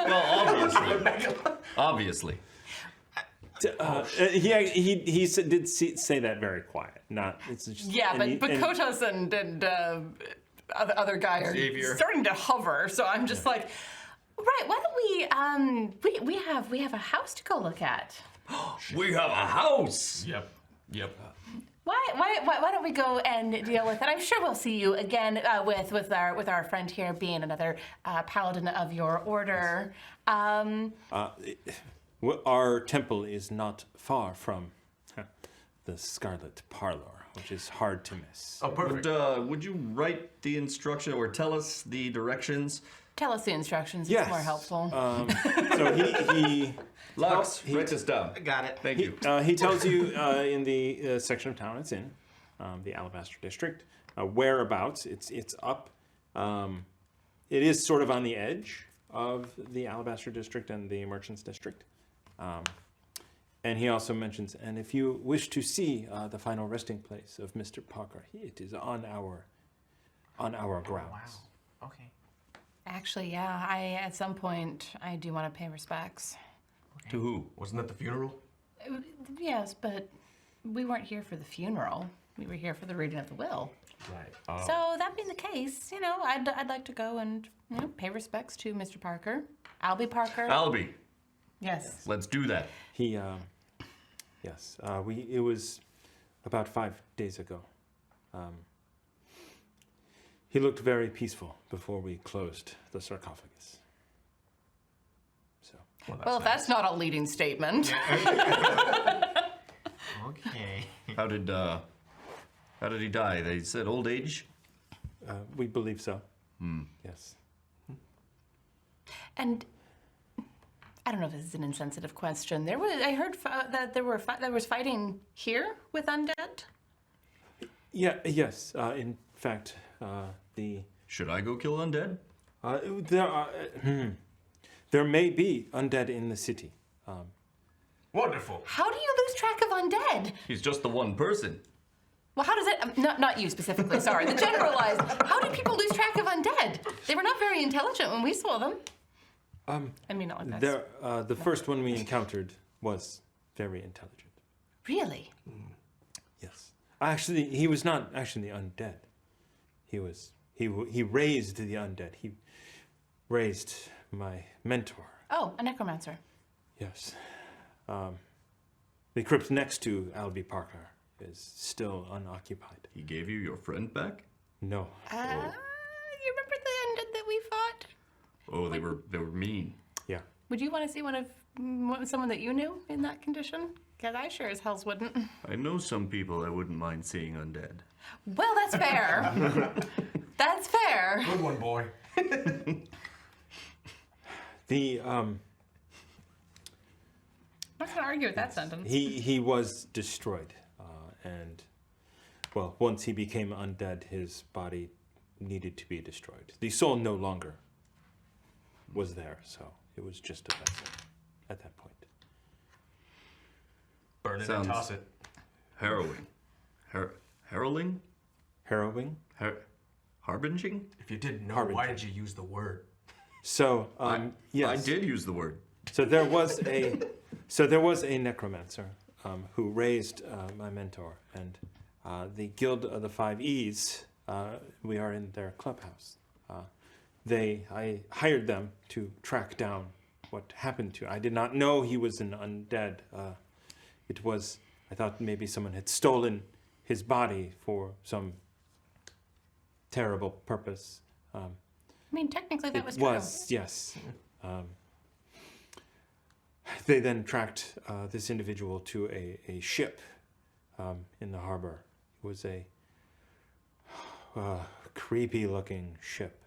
Well, obviously. He did say that very quiet. Not it's just Yeah, but Kotas and other guy are Xavier. starting to hover. So I'm just like, right? Why don't we have a house to go look at? We have a house. Yep. Why don't we go and deal with it? I'm sure we'll see you again with our friend here being another paladin of your order. Our temple is not far from the Scarlet Parlor, which is hard to miss. Oh, perfect. Would you write the instruction or tell us the directions? Tell us the instructions. Yes. It's more helpful. So he Lux, write this down. Got it. Thank you. he tells you in the section of town it's in, the Alabaster District, whereabouts. It's up. It is sort of on the edge of the Alabaster District and the Merchants District. And he also mentions, and if you wish to see the final resting place of Mr. Parker, it is on our grounds. Wow. Okay. Actually, yeah. At some point I do want to pay respects. To who? Wasn't that the funeral? Yes, but we weren't here for the funeral. We were here for the reading of the will. Right. So that being the case, I'd like to go and pay respects to Mr. Parker, Albey Parker. Albey. Yes. Let's do that. He, yes, it was about 5 days ago. He looked very peaceful before we closed the sarcophagus. So. Well, if that's not a leading statement. Okay. How did he die? They said old age? We believe so. Yes. And I don't know if this is an insensitive question. I heard that there was fighting here with undead. Yeah. Yes. In fact, Should I go kill undead? there may be undead in the city. Wonderful. How do you lose track of undead? He's just the one person. Well, how does it? Not you specifically. Sorry, the generalized. How do people lose track of undead? They were not very intelligent when we saw them. I mean, not like that. The first one we encountered was very intelligent. Really? Yes. Actually, he was not actually undead. He raised the undead. He raised my mentor. Oh, a necromancer. Yes. The crypt next to Albey Parker is still unoccupied. He gave you your friend back? No. You remember the undead that we fought? Oh, they were mean. Yeah. Would you want to see someone that you knew in that condition? Because I sure as hell wouldn't. I know some people I wouldn't mind seeing undead. Well, that's fair. That's fair. Good one, boy. I'm not going to argue with that sentence. He was destroyed, and well, once he became undead, his body needed to be destroyed. The soul no longer was there, so it was just a vessel at that point. Burn it Sounds- and toss it. Harrowing. Harrowing? Harrowing. Harbinging? If you didn't know, Harbinger. why did you use the word? So yes, I did use the word. So there was a necromancer who raised my mentor, and the Guild of the Five E's. We are in their clubhouse. I hired them to track down what happened to. I did not know he was an undead. I thought maybe someone had stolen his body for some terrible purpose. I mean, technically that was It true. was, yes. They then tracked this individual to a ship in the harbor. It was a creepy-looking ship,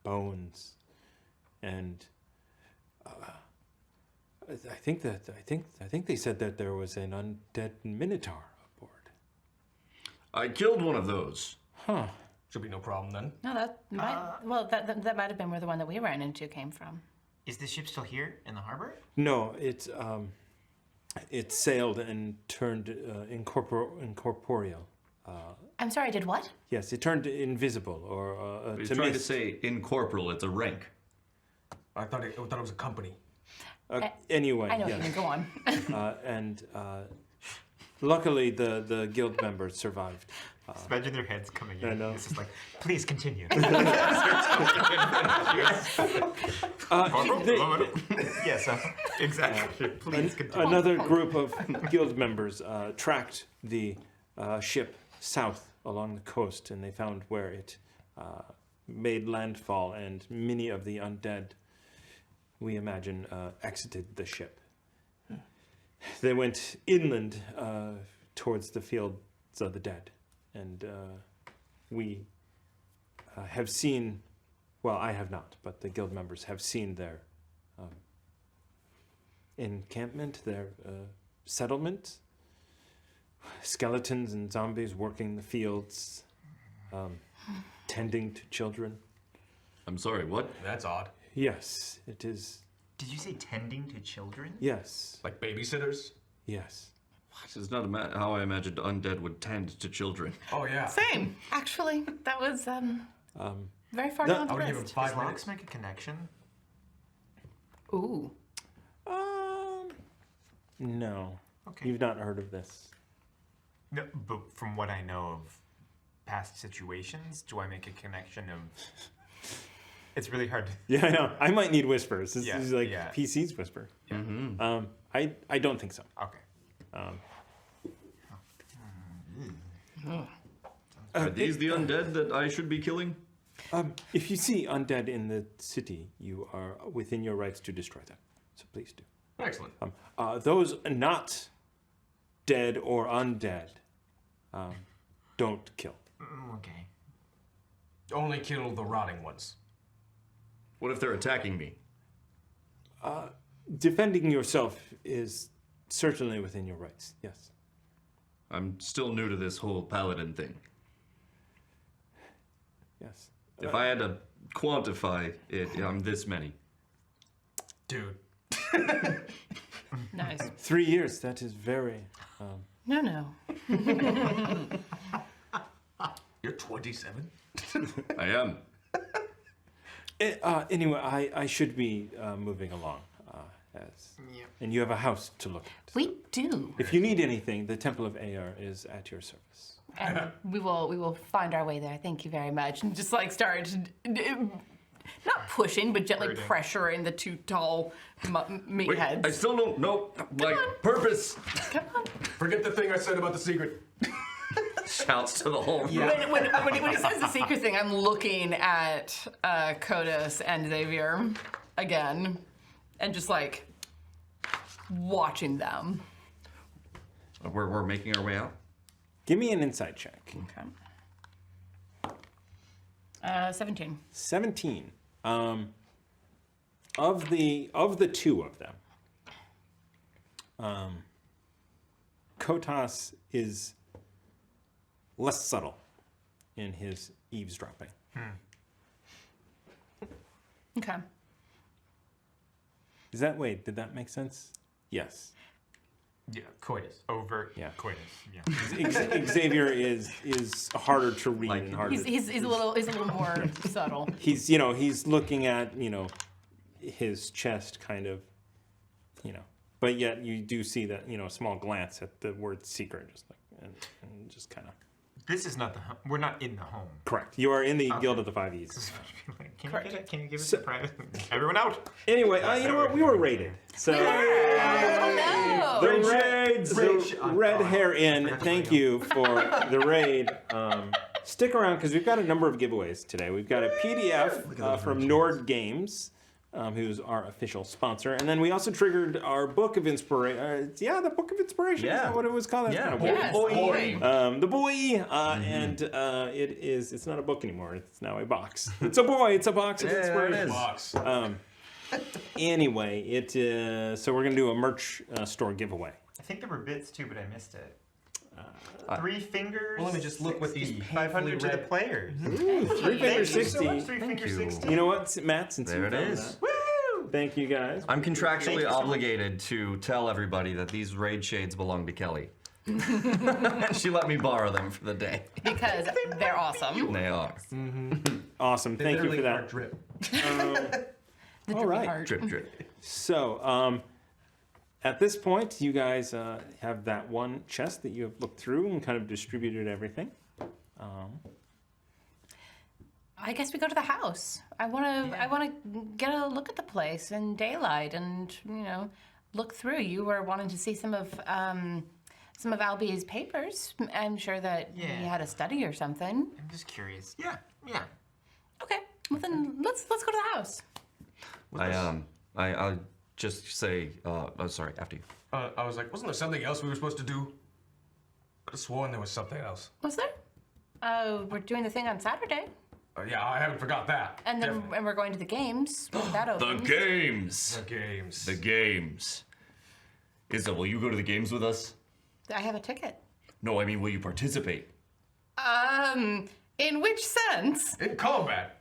bones, and I think they said that there was an undead minotaur aboard. I killed one of those. Huh. Should be no problem then. No, that might have been where the one that we ran into came from. Is the ship still here in the harbor? No, it sailed and turned incorporeal. I'm sorry, did what? Yes, it turned invisible, or He's to trying to mist. say incorporeal. It's a rank. I thought it was a company. Anyway, I know yes. what you mean. Go on. And luckily, the guild members survived. Imagine their heads coming in. I know. It's just like, please continue. Yes, exactly. Please continue. Another group of guild members tracked the ship south along the coast, and they found where it made landfall, and many of the undead, we imagine, exited the ship. They went inland towards the fields of the dead, and we have seen, well, I have not, but the guild members have seen their encampment, their settlement, skeletons and zombies working the fields, tending to children. I'm sorry, what? That's odd. Yes, it is. Did you say tending to children? Yes, Like babysitters? yes. This is not how I imagined undead would tend to children. Oh, yeah. Same. Actually, that was very far down the I would give him list. 5 Does minutes. Lox make a connection? Ooh. No. Okay. You've not heard of this. No, but from what I know of past situations, do I make a connection of... It's really hard to... Yeah, I know. I might need whispers. This Yeah, is like yeah. PC's whisper. Yeah. I don't think so. Okay. Are these the undead that I should be killing? If you see undead in the city, you are within your rights to destroy them. So please do. Excellent. Those not dead or undead, don't kill. Okay. Only kill the rotting ones. What if they're attacking me? Defending yourself is certainly within your rights. Yes. I'm still new to this whole paladin thing. Yes. If I had to quantify it, I'm this many. Dude. Nice. 3 years. That is very. No. You're 27? I am. Anyway, I should be moving along. And you have a house to look at. We do. If you need anything, the Temple of Aer is at your service. And we will find our way there. Thank you very much. And just like start, not pushing, but gently pressuring the two tall Wait, meatheads. I still don't know my purpose. Come on. Forget the thing I said about the secret. Shouts to the whole room. When he says the secret thing, I'm looking at Kodos and Xavier again, and just like watching them. We're making our way out. Give me an insight check. Okay. 17. 17. Of the two of them, Kotas is less subtle in his eavesdropping. Okay. Did that make sense? Yes. Yeah, coitus. Overt Yeah. coitus. Yeah. Xavier is harder to read and harder. He's a little more subtle. He's looking at his chest kind of, but yet you do see that a small glance at the word secret, just like and just kind of. This is not the home. We're not in the home. Correct. You are in the Guild of the Five E's. Can you give us a private? Everyone out. Anyway, you know what? We were raided. So Oh, no. the Red Hair Inn, thank you for the raid. Stick around because we've got a number of giveaways today. We've got a PDF from Nord Games, who's our official sponsor. And then we also triggered our Book of Inspiration. The Book of Inspiration. Is that what it was called? That's kind of weird. Yes. The boy, and it's not a book anymore. It's now a box. It's a boy. It's a box of inspiration. Box. Anyway, so we're gonna do a merch store giveaway. I think there were bits too, but I missed it. 3 fingers. Well, let me just look what these 500 to the players. 3 fingers 60. 3 fingers 60. You know what, Matt? Since There you it found is. Woo! Thank you guys. I'm contractually obligated to tell everybody that these raid shades belong to Kelly. She let me borrow them for the day. Because they're awesome. They are. Awesome. Thank you for that. Drip. The All right. heart. Drip, drip. So, at this point, you guys have that one chest that you have looked through and kind of distributed everything. I guess we go to the house. I want to get a look at the place in daylight and, look through. You were wanting to see some of Albey's papers. I'm sure that he had a study or something. I'm just curious. Yeah. Okay. Well then let's go to the house. I'll just say, sorry, after you. I was like, wasn't there something else we were supposed to do? Could have sworn there was something else. Was there? We're doing the thing on Saturday. Yeah, I haven't forgot that. And then Definitely. we're going to the games. When that The opens. games. The games. The games. Izza, will you go to the games with us? I have a ticket. No, I mean, will you participate? In which sense? In combat.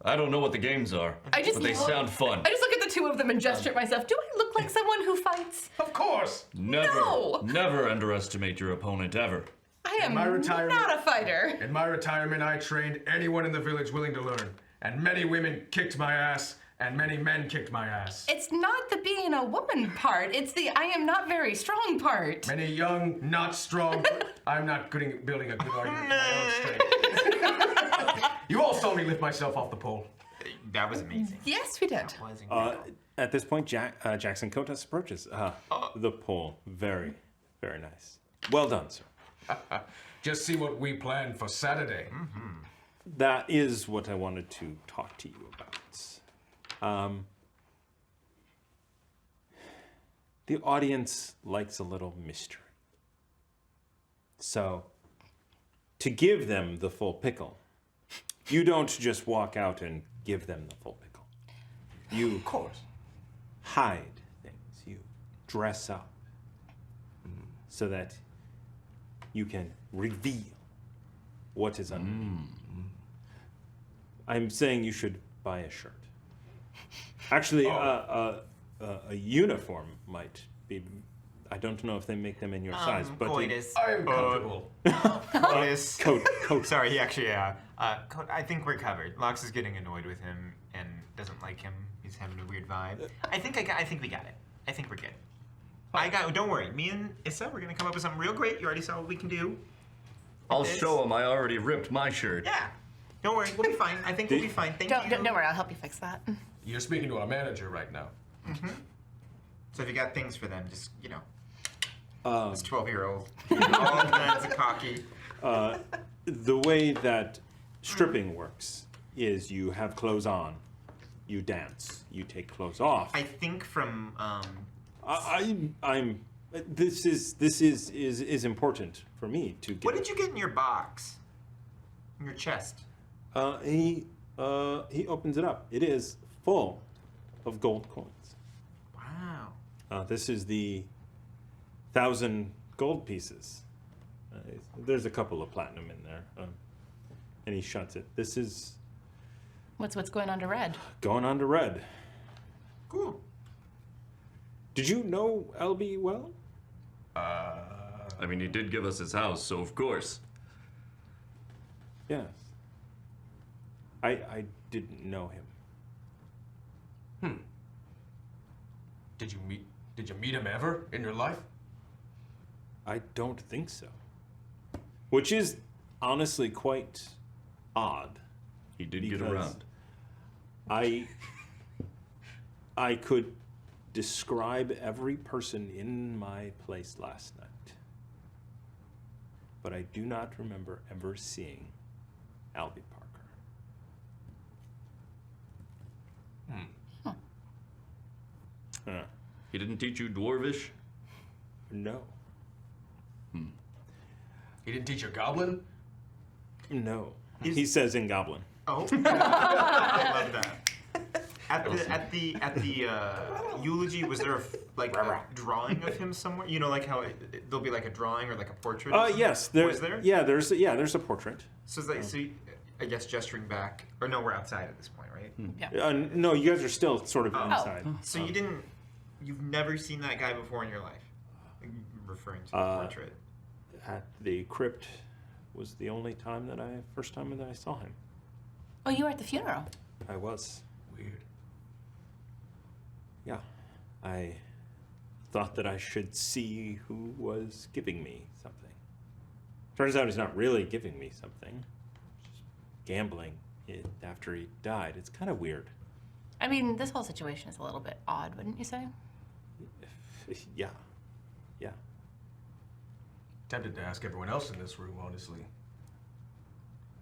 I don't know what the games are, I just but they look- sound fun. I just look at the two of them and gesture at myself. Do I look like someone who fights? Of course. No. Never underestimate your opponent ever. I am my retirement- not a fighter. In my retirement, I trained anyone in the village willing to learn. And many women kicked my ass, and many men kicked my ass. It's not the being a woman part. It's the I am not very strong part. Many young, not strong. I'm not good at building a good argument for my own strength. You all saw me lift myself off the pole. That was amazing. Yes, we did. That was incredible. At this point, Jackson Kotas approaches the pole. Very, very nice. Well done, sir. Just see what we planned for Saturday. That is what I wanted to talk to you about. The audience likes a little mystery. So, to give them the full pickle, you don't just walk out and give them the full pickle. You, of course, hide things. You dress up so that you can reveal what is underneath. I'm saying you should buy a shirt. Actually, a uniform might be. I don't know if they make them in your size, but Coitus. I'm comfortable. Coitus. coat. Sorry, he actually, I think we're covered. Lox is getting annoyed with him and doesn't like him. He's having a weird vibe. I think we got it. I think we're good. Don't worry. Me and Issa, we're gonna come up with something real great. You already saw what we can do. I'll show him I already ripped my shirt. Yeah. Don't worry. We'll be fine. I think we'll be fine. Thank you. Don't worry. I'll help you fix that. You're speaking to our manager right now. So if you got things for them, just, this 12-year-old. All kinds of cocky. The way that stripping works is you have clothes on, you dance, you take clothes off. I think from, I'm. This is important for me to get. what did you get in your box? In your chest? He opens it up. It is full of gold coins. Wow. This is the 1,000 gold pieces. There's a couple of platinum in there, and he shuts it. This is What's going on to red? going on to red. Cool. Did you know Albey well? I mean, he did give us his house, so of course. Yes. I didn't know him. Did you meet him ever in your life? I don't think so. Which is honestly quite odd. He did get Because around. I could describe every person in my place last night. But I do not remember ever seeing Albey Parker. He didn't teach you Dwarvish? No. He didn't teach you Goblin? No. He says in Goblin. Oh. I love that. At the eulogy, was there a drawing of him somewhere? You know, like how there'll be like a drawing or like a portrait. or something? Yes. Was there? Yeah, there's a portrait. So, I guess gesturing back, or no, we're outside at this point, right? right? Yeah. No, you guys are still sort of Oh. inside. So you've never seen that guy before in your life? Referring to the portrait. At the crypt was the only first time that I saw him. Oh, you were at the funeral. I was. Weird. Yeah. I thought that I should see who was giving me something. Turns out he's not really giving me something. Just gambling it after he died. It's kind of weird. I mean, this whole situation is a little bit odd, wouldn't you say? Yeah. Yeah. Tempted to ask everyone else in this room, honestly.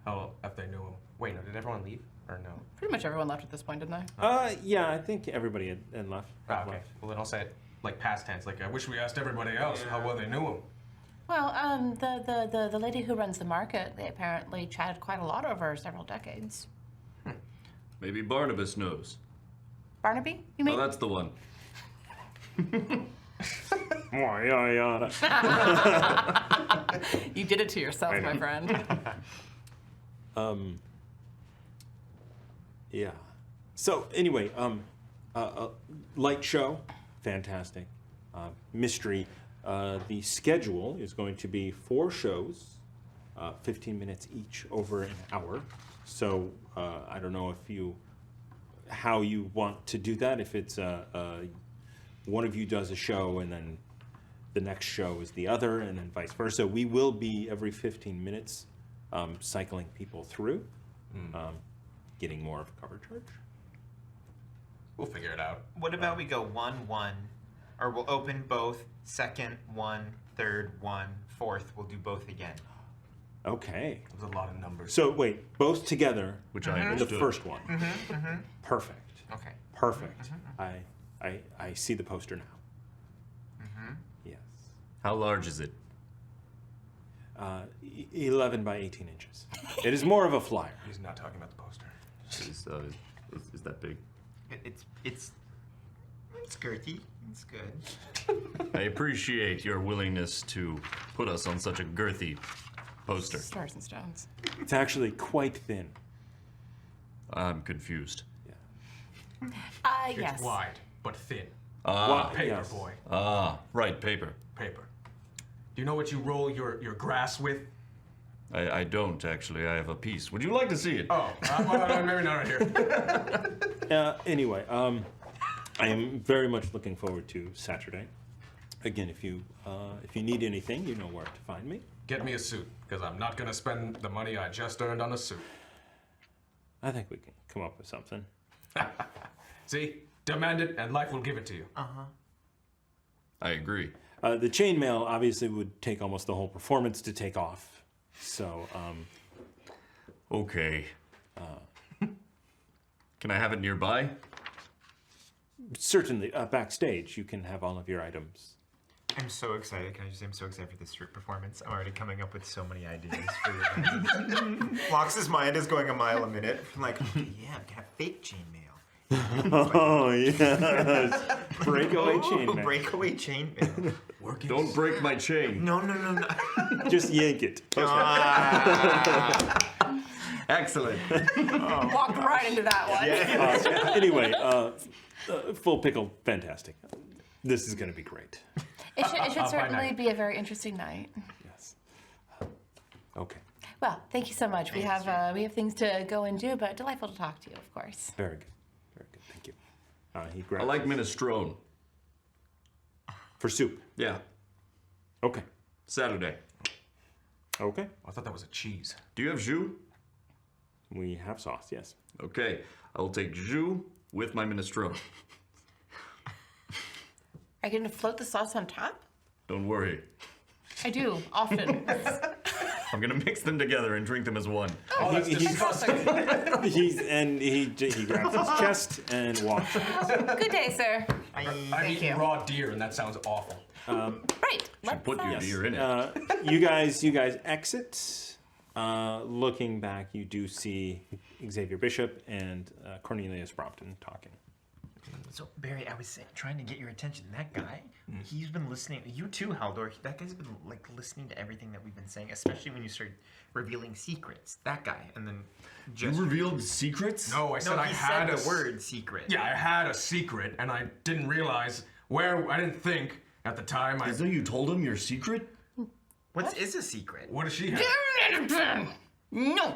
How if they knew him. Wait, no, did everyone leave? Or no? Pretty much everyone left at this point, didn't they? Yeah, I think everybody had left. Ah, okay. Well, then I'll say it like past tense. Like, I wish we asked everybody else how well they knew him. Well, the lady who runs the market, they apparently chatted quite a lot over several decades. Maybe Barnabas knows. Barnaby, you mean? Oh, that's the one. You did it to yourself, my friend. Yeah. So anyway, light show, fantastic. Mystery. The schedule is going to be 4 shows, 15 minutes each over an hour. So I don't know how you want to do that. If it's one of you does a show and then the next show is the other, and then vice versa. We will be every 15 minutes cycling people through, getting more of a cover charge. We'll figure it out. What about we go 1-1, or we'll open both, second 1, third 1, fourth. We'll do both again. Okay. There's a lot of numbers. So wait, both together, Which I in the understood. first one. Perfect. Okay. Perfect. I see the poster now. Yes. How large is it? 11 by 18 inches. It is more of a flyer. He's not talking about the poster. Is that big? It's girthy. It's good. I appreciate your willingness to put us on such a girthy poster. Stars and stones. It's actually quite thin. I'm confused. It's Yes. wide, but thin. Ah, Paper, yes. boy. right, paper. Paper. Do you know what you roll your grass with? I don't, actually. I have a piece. Would you like to see it? Oh, well, maybe not right here. Anyway, I am very much looking forward to Saturday. Again, if you need anything, you know where to find me. Get me a suit, because I'm not going to spend the money I just earned on a suit. I think we can come up with something. See? Demand it, and life will give it to you. I agree. The chainmail obviously would take almost the whole performance to take off. So, Okay. Can I have it nearby? certainly, backstage, you can have all of your items. I'm so excited. Can I just say I'm so excited for this street performance? I'm already coming up with so many ideas for your Lox's mind is going a mile a minute. I'm like, okay, yeah, I'm gonna have fake chainmail. Oh, yes. Breakaway chainmail. Breakaway chainmail. Don't break my chain. No. Just yank it. Excellent. Walked right into that one. Anyway, full pickle, fantastic. This is going to be great. It should by certainly night. be a very interesting night. Yes. Okay. Well, thank you so much. We have things to go and do, but delightful to talk to you, of course. Very good. Very good. Thank you. He I grabs like his- minestrone. for soup. Yeah. Okay. Saturday. Okay. I thought that was a cheese. Do you have jus? We have sauce, yes. Okay. I will take jus with my minestrone. Are you going to float the sauce on top? Don't worry. I do, often. I'm gonna mix them together and drink them as one. Oh, that's disgusting. He grabs his chest and walks. Good day, sir. I've eaten you. raw deer, and that sounds awful. Right. Let's Put your deer in it. You guys exit. Looking back, you do see Xavier Bishop and Cornelius Brompton talking. So Barry, I was trying to get your attention. That guy, he's been listening. You too, Haldor. That guy's been like listening to everything that we've been saying, especially when you started revealing secrets. That guy, and then You revealed secrets? No, I said no, I he had said a the word secret. Yeah, I had a secret, and I didn't realize where. I didn't think at the time. Is that you told him your secret? What is a secret? What does she have? No.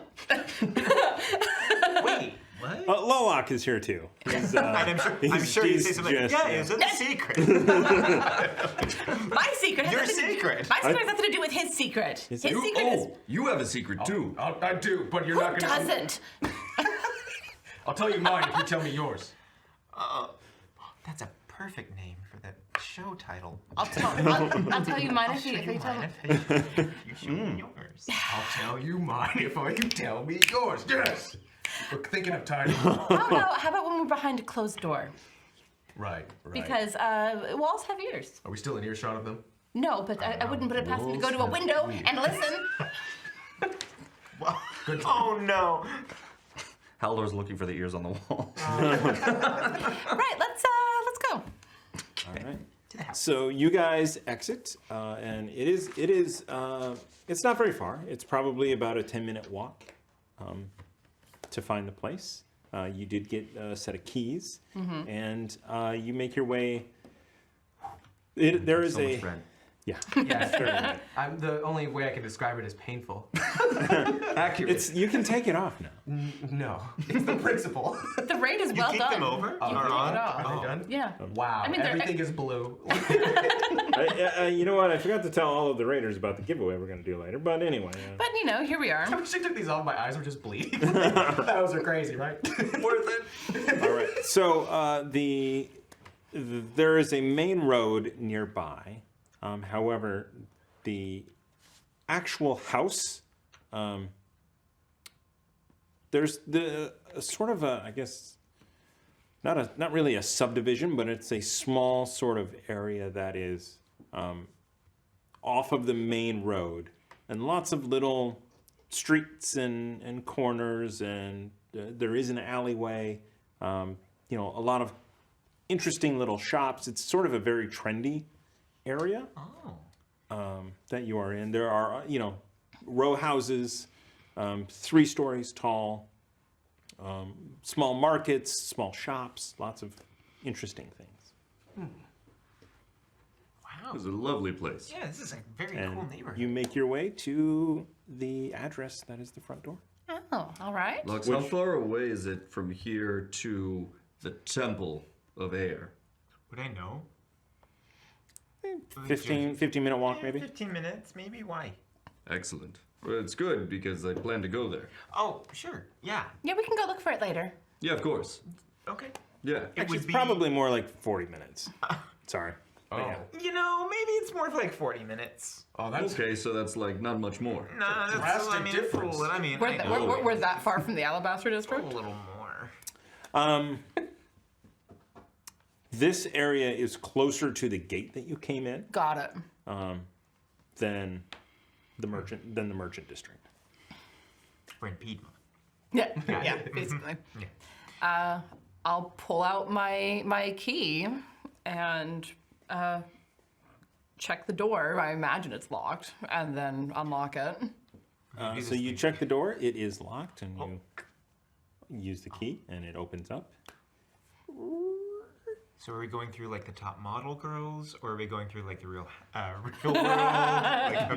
Wait, what? Lolok is here too. He's, and I'm sure you say something like, just- yeah, it's a secret. My secret has Your nothing to- secret. My secret has nothing to do with his secret. His secret is. You have a secret too. I do, but you're Who not gonna. doesn't? I'll tell you mine if you tell me yours. That's a perfect name for that show title. I'll tell you mine if you tell me. You show me yours. I'll tell you mine if I can tell me yours. Yes. We're thinking of titles. How about when we're behind a closed door? Right. Because walls have ears. Are we still in earshot of them? No, but I wouldn't put it past them to go to a window and listen. Oh no. Haldor's looking for the ears on the wall. Right, let's go. All right. So you guys exit, and it's not very far. It's probably about a 10-minute walk to find the place. You did get a set of keys, and you make your way. There is So much a rent. yeah. Yeah, the only way I can describe it is painful. Accurate. You can take it off now. No, it's the principle. The raid is You well keep done. them over? You Or can on? take it off. Are they done? Yeah. Wow, I mean, they're- everything is blue. You know what? I forgot to tell all of the raiders about the giveaway we're going to do later. But anyway. But here we are. When she took these off, my eyes were just bleeding. Those are crazy, right? Worth it. All right. So there is a main road nearby. However, the actual house, there's the sort of a, I guess, not really a subdivision, but it's a small sort of area that is off of the main road, and lots of little streets and corners, and there is an alleyway. A lot of interesting little shops. It's sort of a very trendy area that you are in. There are, row houses, 3 stories tall, small markets, small shops, lots of interesting things. Wow. It's a lovely place. Yeah, this is a very And cool neighborhood. you make your way to the address that is the front door. Oh, all right. Lux, how far away is it from here to the Temple of Air? Would I know? 15-minute walk, maybe. 15 minutes, maybe. Why? Excellent. Well, it's good because I plan to go there. Oh, sure. Yeah. Yeah, we can go look for it later. Yeah, of course. Okay. Yeah. Actually, would it's be- probably more like 40 minutes. Sorry. Oh. Yeah. Maybe it's more of like 40 minutes. Oh, that's Okay, so that's like not much more. No, that's drastic difference. I mean, We're, I th- know. we're that far from the Alabaster a District? little more. This area is closer to the gate that you came in Got it. than the merchant district. We're in Piedmont. Yeah, basically. I'll pull out my key and check the door. I imagine it's locked, and then unlock it. So you check the door. It is locked, and you use the key, and it opens up. So are we going through like the top model girls, or are we going through like the real world? Like,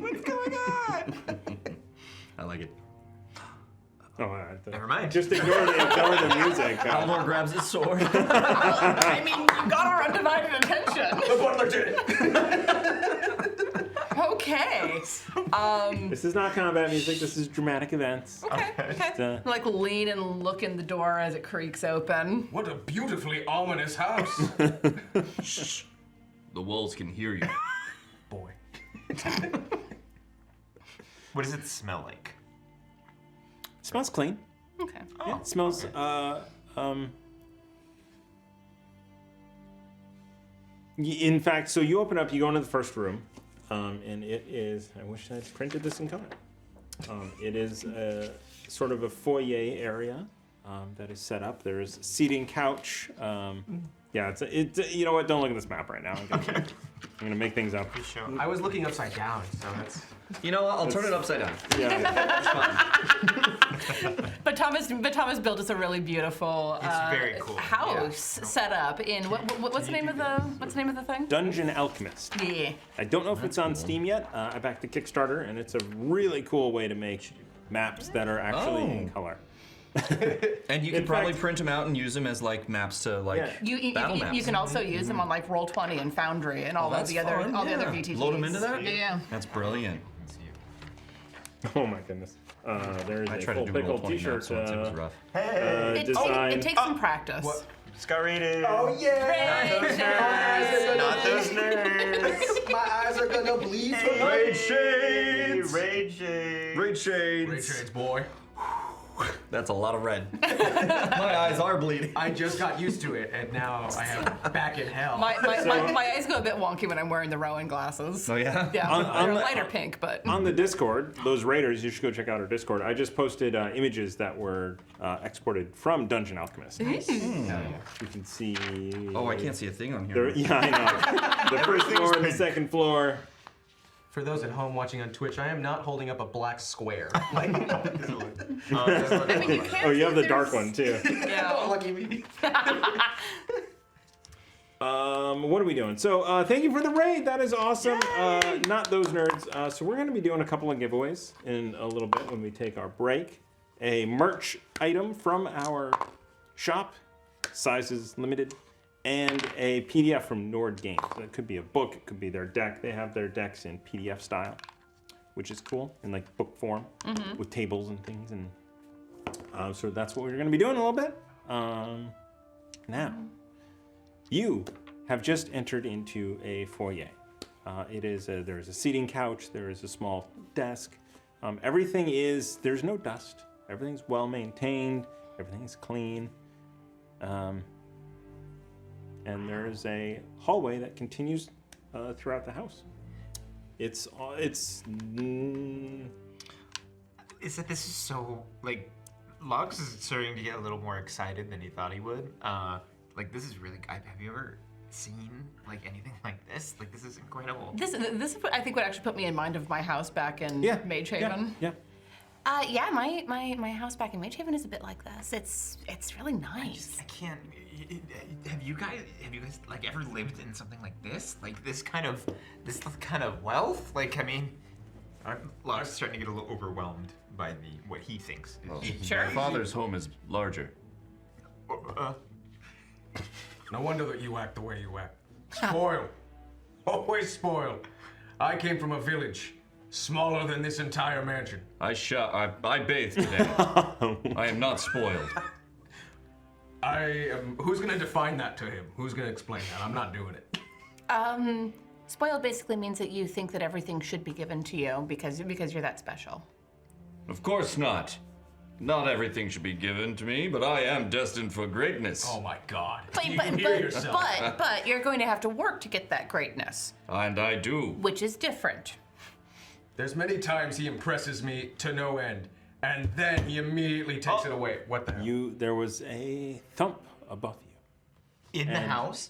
what's going on? I like it. Oh, Never mind. Just ignore the music. Haldor grabs his sword. I mean, you got our undivided attention. the butler did it. Okay. This is not combat music. This is dramatic events. Okay. Like lean and look in the door as it creaks open. What a beautifully ominous house. Shh. The walls can hear you. Boy. What does it smell like? It smells clean. Okay. Yeah, it smells. In fact, so you open up. You go into the first room, and it is. I wish I'd printed this in color. It is sort of a foyer area. that is set up. There is a seating couch. Yeah, it's you know what? Don't look at this map right now. I'm gonna make things up. I was looking upside down, so that's. You know what? I'll turn it upside down. Yeah. But Thomas built us a really beautiful very cool. house set up in what's the name of the thing? Dungeon Alchemist. Yeah. I don't know if it's on Steam yet. I backed the Kickstarter, and it's a really cool way to make maps that are actually in color. And you In can probably fact- print them out and use them as like maps to like You battle maps. can also use them on like Roll20 and Foundry and all that's the other fun, all the other yeah. VTTs. Load 'em into that? Yeah. That's brilliant. Oh my goodness. There's I a tried full to do Pickle Roll 20 t-shirt maps once. It was rough. design. It takes some practice. What? Just got rated. Oh yeah! Not those nerds. My eyes are gonna bleed. Raid shades. Raid shades. Raid shades. Great trades, boy. That's a lot of red. My eyes are bleeding. I just got used to it, and now I am back in hell. My eyes go a bit wonky when I'm wearing the Rowan glasses. Oh yeah? Yeah, On they're the- lighter pink, but On the Discord, those raiders, you should go check out our Discord. I just posted images that were exported from Dungeon Alchemist. You can see. Oh, I can't see a thing on here. There, yeah, I know. The first floor and the second floor. For those at home watching on Twitch, I am not holding up a black square. Like, I mean, you can't. Oh, you have the there's- dark one too. Yeah. lucky me. What are we doing? So, thank you for the raid. That is awesome. Not those nerds. So we're going to be doing a couple of giveaways in a little bit when we take our break. A merch item from our shop, sizes limited, and a PDF from Nord Games. That could be a book. It could be their deck. They have their decks in PDF style, which is cool, in like book form with tables and things. And so that's what we're going to be doing a little bit. Now. You have just entered into a foyer. There is a seating couch, there is a small desk. There's no dust. Everything's well maintained, everything's clean. And there's a hallway that continues throughout the house. Is that this is so like Lux is starting to get a little more excited than he thought he would. Like this is really. Have you ever seen like anything like this? Like this is incredible. This I think would actually put me in mind of my house back in Mage Haven. Yeah. Yeah, my house back in Mage Haven is a bit like this. It's really nice. I can't. Have you guys like ever lived in something like this? Like this kind of wealth? Like I mean, Lux is starting to get a little overwhelmed by what he thinks. Sure. My father's home is larger. No wonder that you act the way you act. Spoiled. Always spoiled. I came from a village smaller than this entire mansion. I bathed today. I am not spoiled. Who's gonna define that to him? Who's gonna explain that? I'm not doing it. Spoiled basically means that you think that everything should be given to you because you're that special. Of course not. Not everything should be given to me, but I am destined for greatness. Oh my God. But You hear yourself. but you're going to have to work to get that greatness, And I do. which is different. There's many times he impresses me to no end, and then he immediately takes it away. What the hell? There was a thump above you. In the house?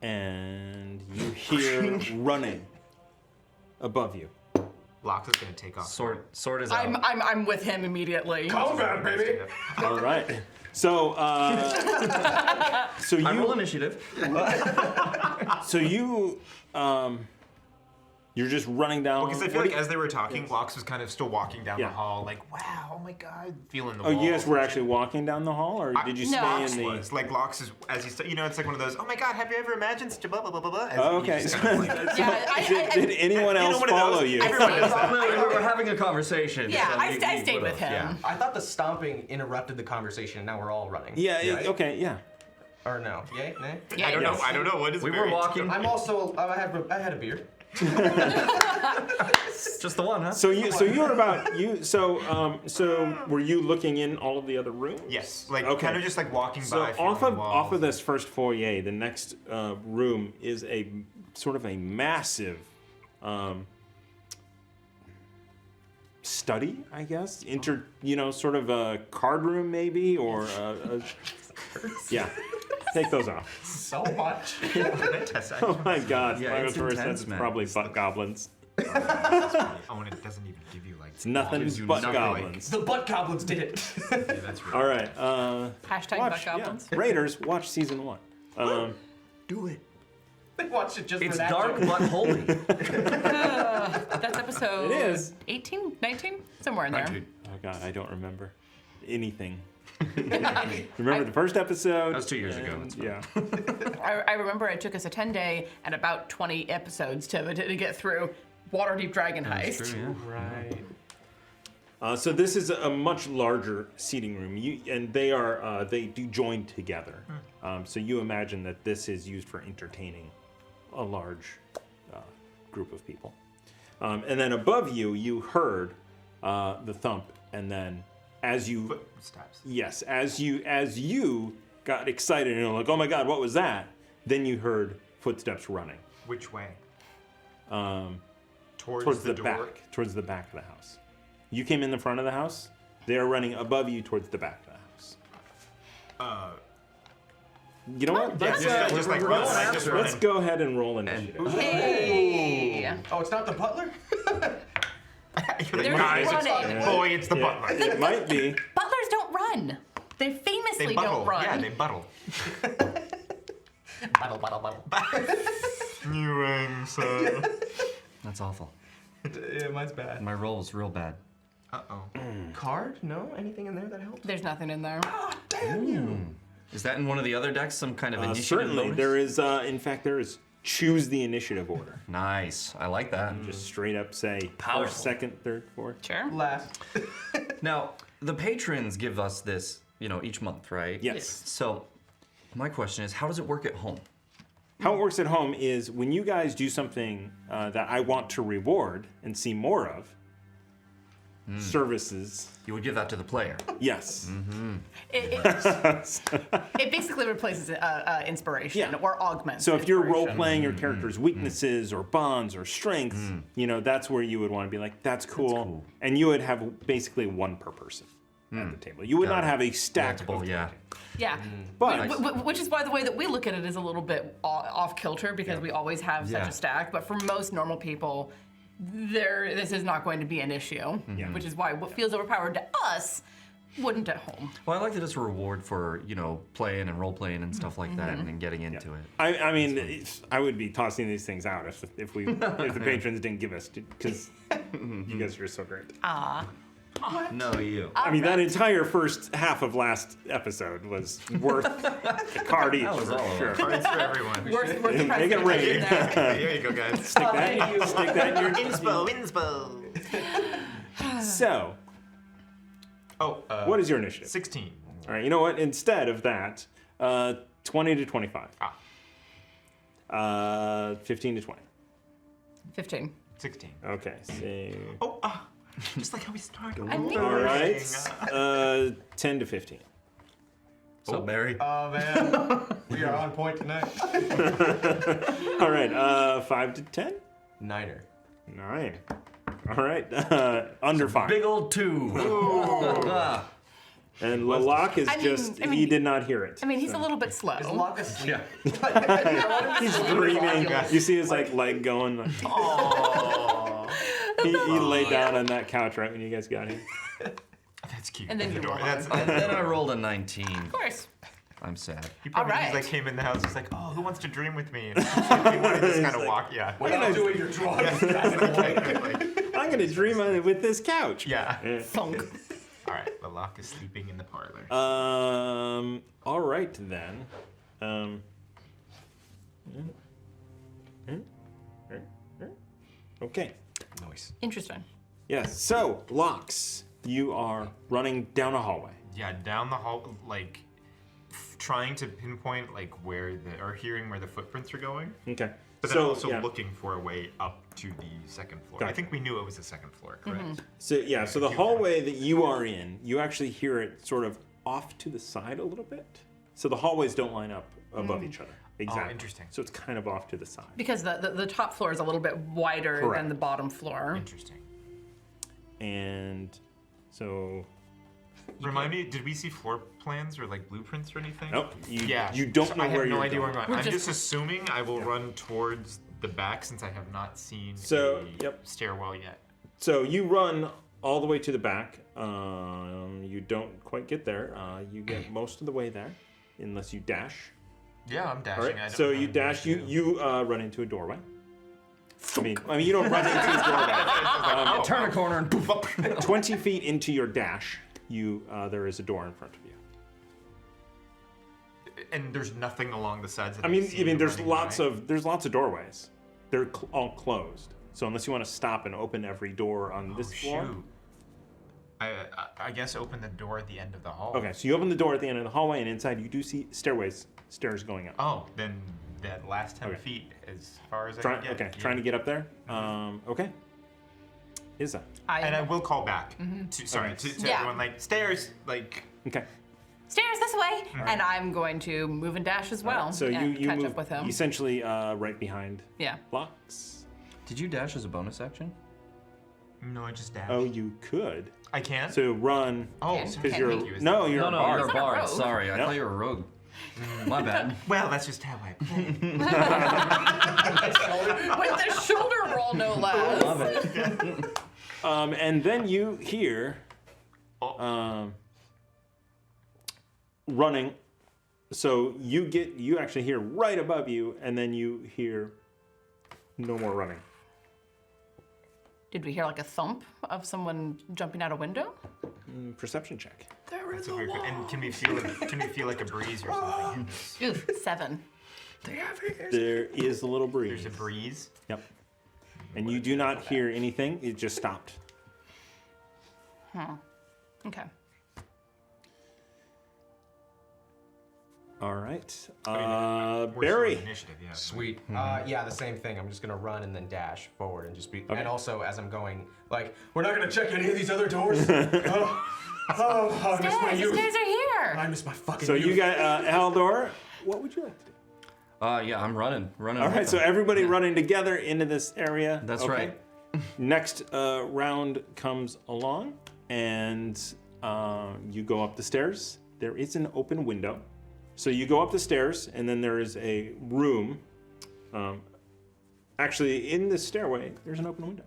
And you hear running above you. Lux is gonna take off. Sword is out. I'm with him immediately. Calm down, baby. All right. So, I roll initiative. so you're just running down. Because I feel like as they were talking, Lux was kind of still walking down Yeah. the hall, like, wow, oh my god, feeling the Oh, walls. you guys were actually walking down the hall, or did you stay Lux in the? was. Like, Lux is, as you you know, it's like one of those, oh my god, have you ever imagined such a blah, blah, blah, blah, blah. Oh, okay. Did anyone else one of those- follow you? everyone does that. We were having a conversation. Yeah, so I we stayed with would've, him. yeah. I thought the stomping interrupted the conversation, and now we're all running. Yeah. Okay. Yeah. Or no? Yay? Nay? Yeah, I don't know. I don't know. What is We were very- walking. I'm also. I had a beer. Just the one, huh? So were you looking in all of the other rooms? Yes. Like, Okay. kind of just like walking So by. off feeling the of walls. this first foyer, the next room is a sort of a massive. study, I guess. Sort of a card room maybe, or yeah. Take those off. So much. Oh my God! Yeah, My it's first intense, that's man. probably butt goblins. Oh, and it doesn't even give you like. It's nothing gives you but nothing. goblins. The butt goblins did it. Yeah, that's real. All right. Hashtag Watch, butt goblins. yeah. Raiders, watch season 1. Do it. They watched it just It's for that dark joke. but holy. That's episode. It is. 18, 19, somewhere in there. Oh God, I don't remember anything. Remember the first episode? That was 2 years ago. It's fine. Yeah. I remember it took us a 10-day and about 20 episodes to get through Waterdeep Dragon Heist. That's true, yeah. Right. So this is a much larger seating room, and they do join together. So you imagine that this is used for entertaining a large group of people. And then above you, you heard the thump, and then as you Footsteps. as you got excited and you're like, oh my God, what was that? Then you heard footsteps running Which way? towards the door. back, towards the back of the house. You came in the front of the house. They are running above you towards the back of the house. You know what? Let's, Just like run. Like, just let's run. go ahead and roll initiative. Hey! Oh, it's not the butler? They're Guys, running. Boy, it's the butler. It might be. Butlers don't run. They famously They don't buttle. run. Yeah, they buttle. Buttle. New ring, son. That's awful. Yeah, mine's bad. My roll was real bad. Uh-oh. Card? No? Anything in there that helps? There's nothing in there. Damn you. Is that in one of the other decks? Some kind of initiative Certainly, bonus? there is. In fact, there is. Choose the initiative order. Nice. I like that. Just straight up say Powerful. first, second, third, fourth. Sure. Last. Now, the patrons give us this, each month, right? Yes. So, my question is, how does it work at home? How it works at home is when you guys do something that I want to reward and see more of. Services. You would give that to the player. Yes. It basically replaces inspiration Yeah. or augments. So if you're inspiration. role playing your character's weaknesses or bonds or strengths, that's where you would want to be like, that's cool. And you would have basically one per person at the table. You would not have a stack Multiple, of yeah. Yeah. But Which is why the way that we look at it is a little bit off kilter because we always have such Yeah. a stack. But for most normal people, this is not going to be an issue. Which is why what feels overpowered to us wouldn't at home. Well, I like that it's a reward for, playing and role playing and stuff like that and getting into it. I mean, I would be tossing these things out if the patrons didn't give us, because you guys are so great. No, you. I mean, that entire first half of last episode was worth a card each. That was for all of sure. it. Cards for everyone. Worth the price Make it of rain. admission there. Here you go, guys. Stick that in your. Inspo. So, Oh, what is your initiative? 16. All right, you know what? Instead of that, 20 to 25. 15 to 20. 15. 16. Okay, so. Oh, just like how we started. I knew All it. right, 10 to 15. So, Barry. Oh, man. We are on point tonight. All right, 5 to 10? Niner. 9. All right, under 5. Big old 2. And Lalak is he did not hear it. I mean, he's a little bit slow. Is Locke asleep? Yeah. He's dreaming. You see his leg going. Like, he laid down on that couch right when you guys got here. That's cute. And then The you door. roll. That's, And then I rolled a 19. Of course. I'm sad. he probably All just right. came in the house. He's like, oh, who wants to dream with me? And it's like, he wanted to just kind of walk. Yeah. Without doing your drawings. I'm gonna dream on it with this couch. Yeah. Thunk. All right. The lock is sleeping in the parlor. All right then. Okay. Nice. Interesting. Yes. So, Locks, you are running down a hallway. Yeah, down the hall, like trying to pinpoint or hearing where the footprints are going. Okay. But then so, also yeah. looking for a way up to the second floor. Gotcha. I think we knew it was the second floor, correct? So yeah, so the hallway that you are in, you actually hear it sort of off to the side a little bit. So the hallways don't line up above each other. Exactly. interesting. So it's kind of off to the side. Because the top floor is a little bit wider Correct. than the bottom floor. Interesting. and so. Remind me, did we see floor plans or like blueprints or anything? Nope. Yeah. You don't So know I have where no you're idea going. where I'm going. I'm just assuming I will run towards the back since I have not seen a stairwell yet. So you run all the way to the back. You don't quite get there. You get most of the way there, unless you dash. Yeah, I'm dashing. All I right. don't So know you what dash. to do. You run into a doorway. I mean, you don't run into a doorway. Turn a corner and poof up. 20 feet into your dash, there is a door in front of you. And there's nothing along the sides of I the mean, sea there's running lots by? of doorways. They're all closed. So unless you want to stop and open every door on this floor. Shoot. I guess open the door at the end of the hall. Okay, so you open the door at the end of the hallway, and inside you do see stairs going up. Oh, then that last 10 feet as far as I can get. Okay, trying to get up there. Okay. Izza. And I will call back. To Yeah. everyone, like, stairs, like... Okay. Stairs this way, and I'm going to move and dash as well. So and you catch move up with him. essentially right behind Yeah. Lux. Did you dash as a bonus action? No, I just dashed. Oh, you could. I can? So run. Oh, Can't- because can't you're we? no, you're a bard. You're a not a bard. rogue. Sorry, I thought you were a rogue. My bad. Well, that's just how I play. With the shoulder roll, no less. Love it. And then you hear running. So you actually hear right above you, and then you hear no more running. Did we hear like a thump of someone jumping out a window? Perception check. There is That's a weird, and can we feel like a breeze or something? Ooh, 7. There is a little breeze. There's a breeze. Yep. And you do not hear anything. It just stopped. Okay. All right. We're Barry. still in initiative, yeah. Sweet. Yeah, the same thing. I'm just gonna run and then dash forward and just be. And also, as I'm going, like, we're not gonna check any of these other doors. I miss my Stairs, the youth. stairs are here. I miss my fucking So youth. you got Haldor. What would you like to do? Yeah, I'm running. All right. So everybody running together into this area. That's Okay. right. Next round comes along, and you go up the stairs. There is an open window. So you go up the stairs, and then there is a room. Actually, in this stairway, there's an open window.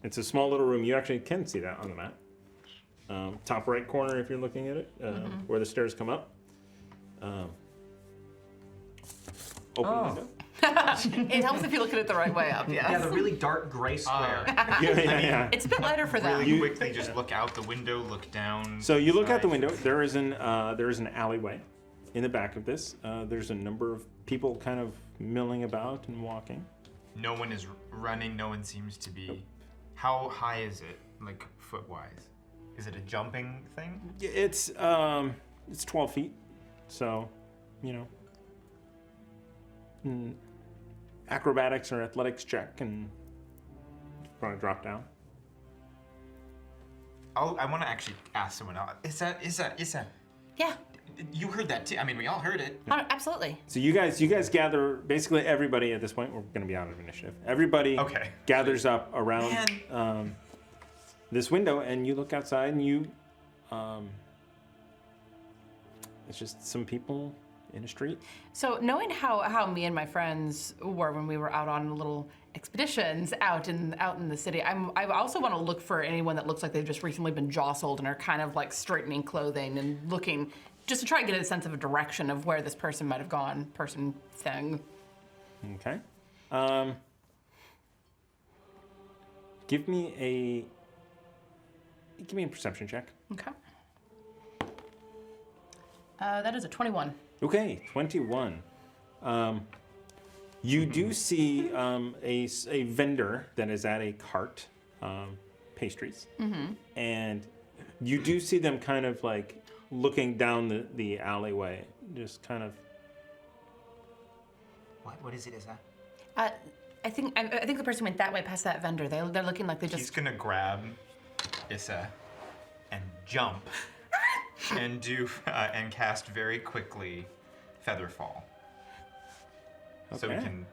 It's a small little room. You actually can see that on the map. Top right corner, if you're looking at it, where the stairs come up. Open window. It helps if you look at it the right way up, Yeah, yes. the really dark gray square. Yeah. It's a bit lighter for them. Really quickly, just look out the window, look down. So you look out the side. window. There is an alleyway in the back of this. There's a number of people kind of milling about and walking. No one is running. No one seems to be. How high is it, like foot-wise? Is it a jumping thing? It's 12 feet, so you know. Acrobatics or athletics check and probably drop down. I want to actually ask someone else. Is that? Yeah, You heard that too. I mean, we all heard it. absolutely. So you guys gather. Basically, everybody at this point. We're going to be out of initiative. Everybody gathers up around this window, and you look outside, and you. It's just some people in a street. So knowing how me and my friends were when we were out on little expeditions out in the city, I also want to look for anyone that looks like they've just recently been jostled and are kind of like straightening clothing and looking just to try and get a sense of a direction of where this person might have gone, person, thing. Okay. Give me a perception check. Okay. That is a 21. Okay, 21. You do see a vendor that is at a cart, pastries, and you do see them kind of like looking down the alleyway, just kind of. What is it? Is that? I think the person went that way past that vendor. They're looking like they just. He's gonna grab Issa and jump and do and cast very quickly Featherfall. So we Okay. can.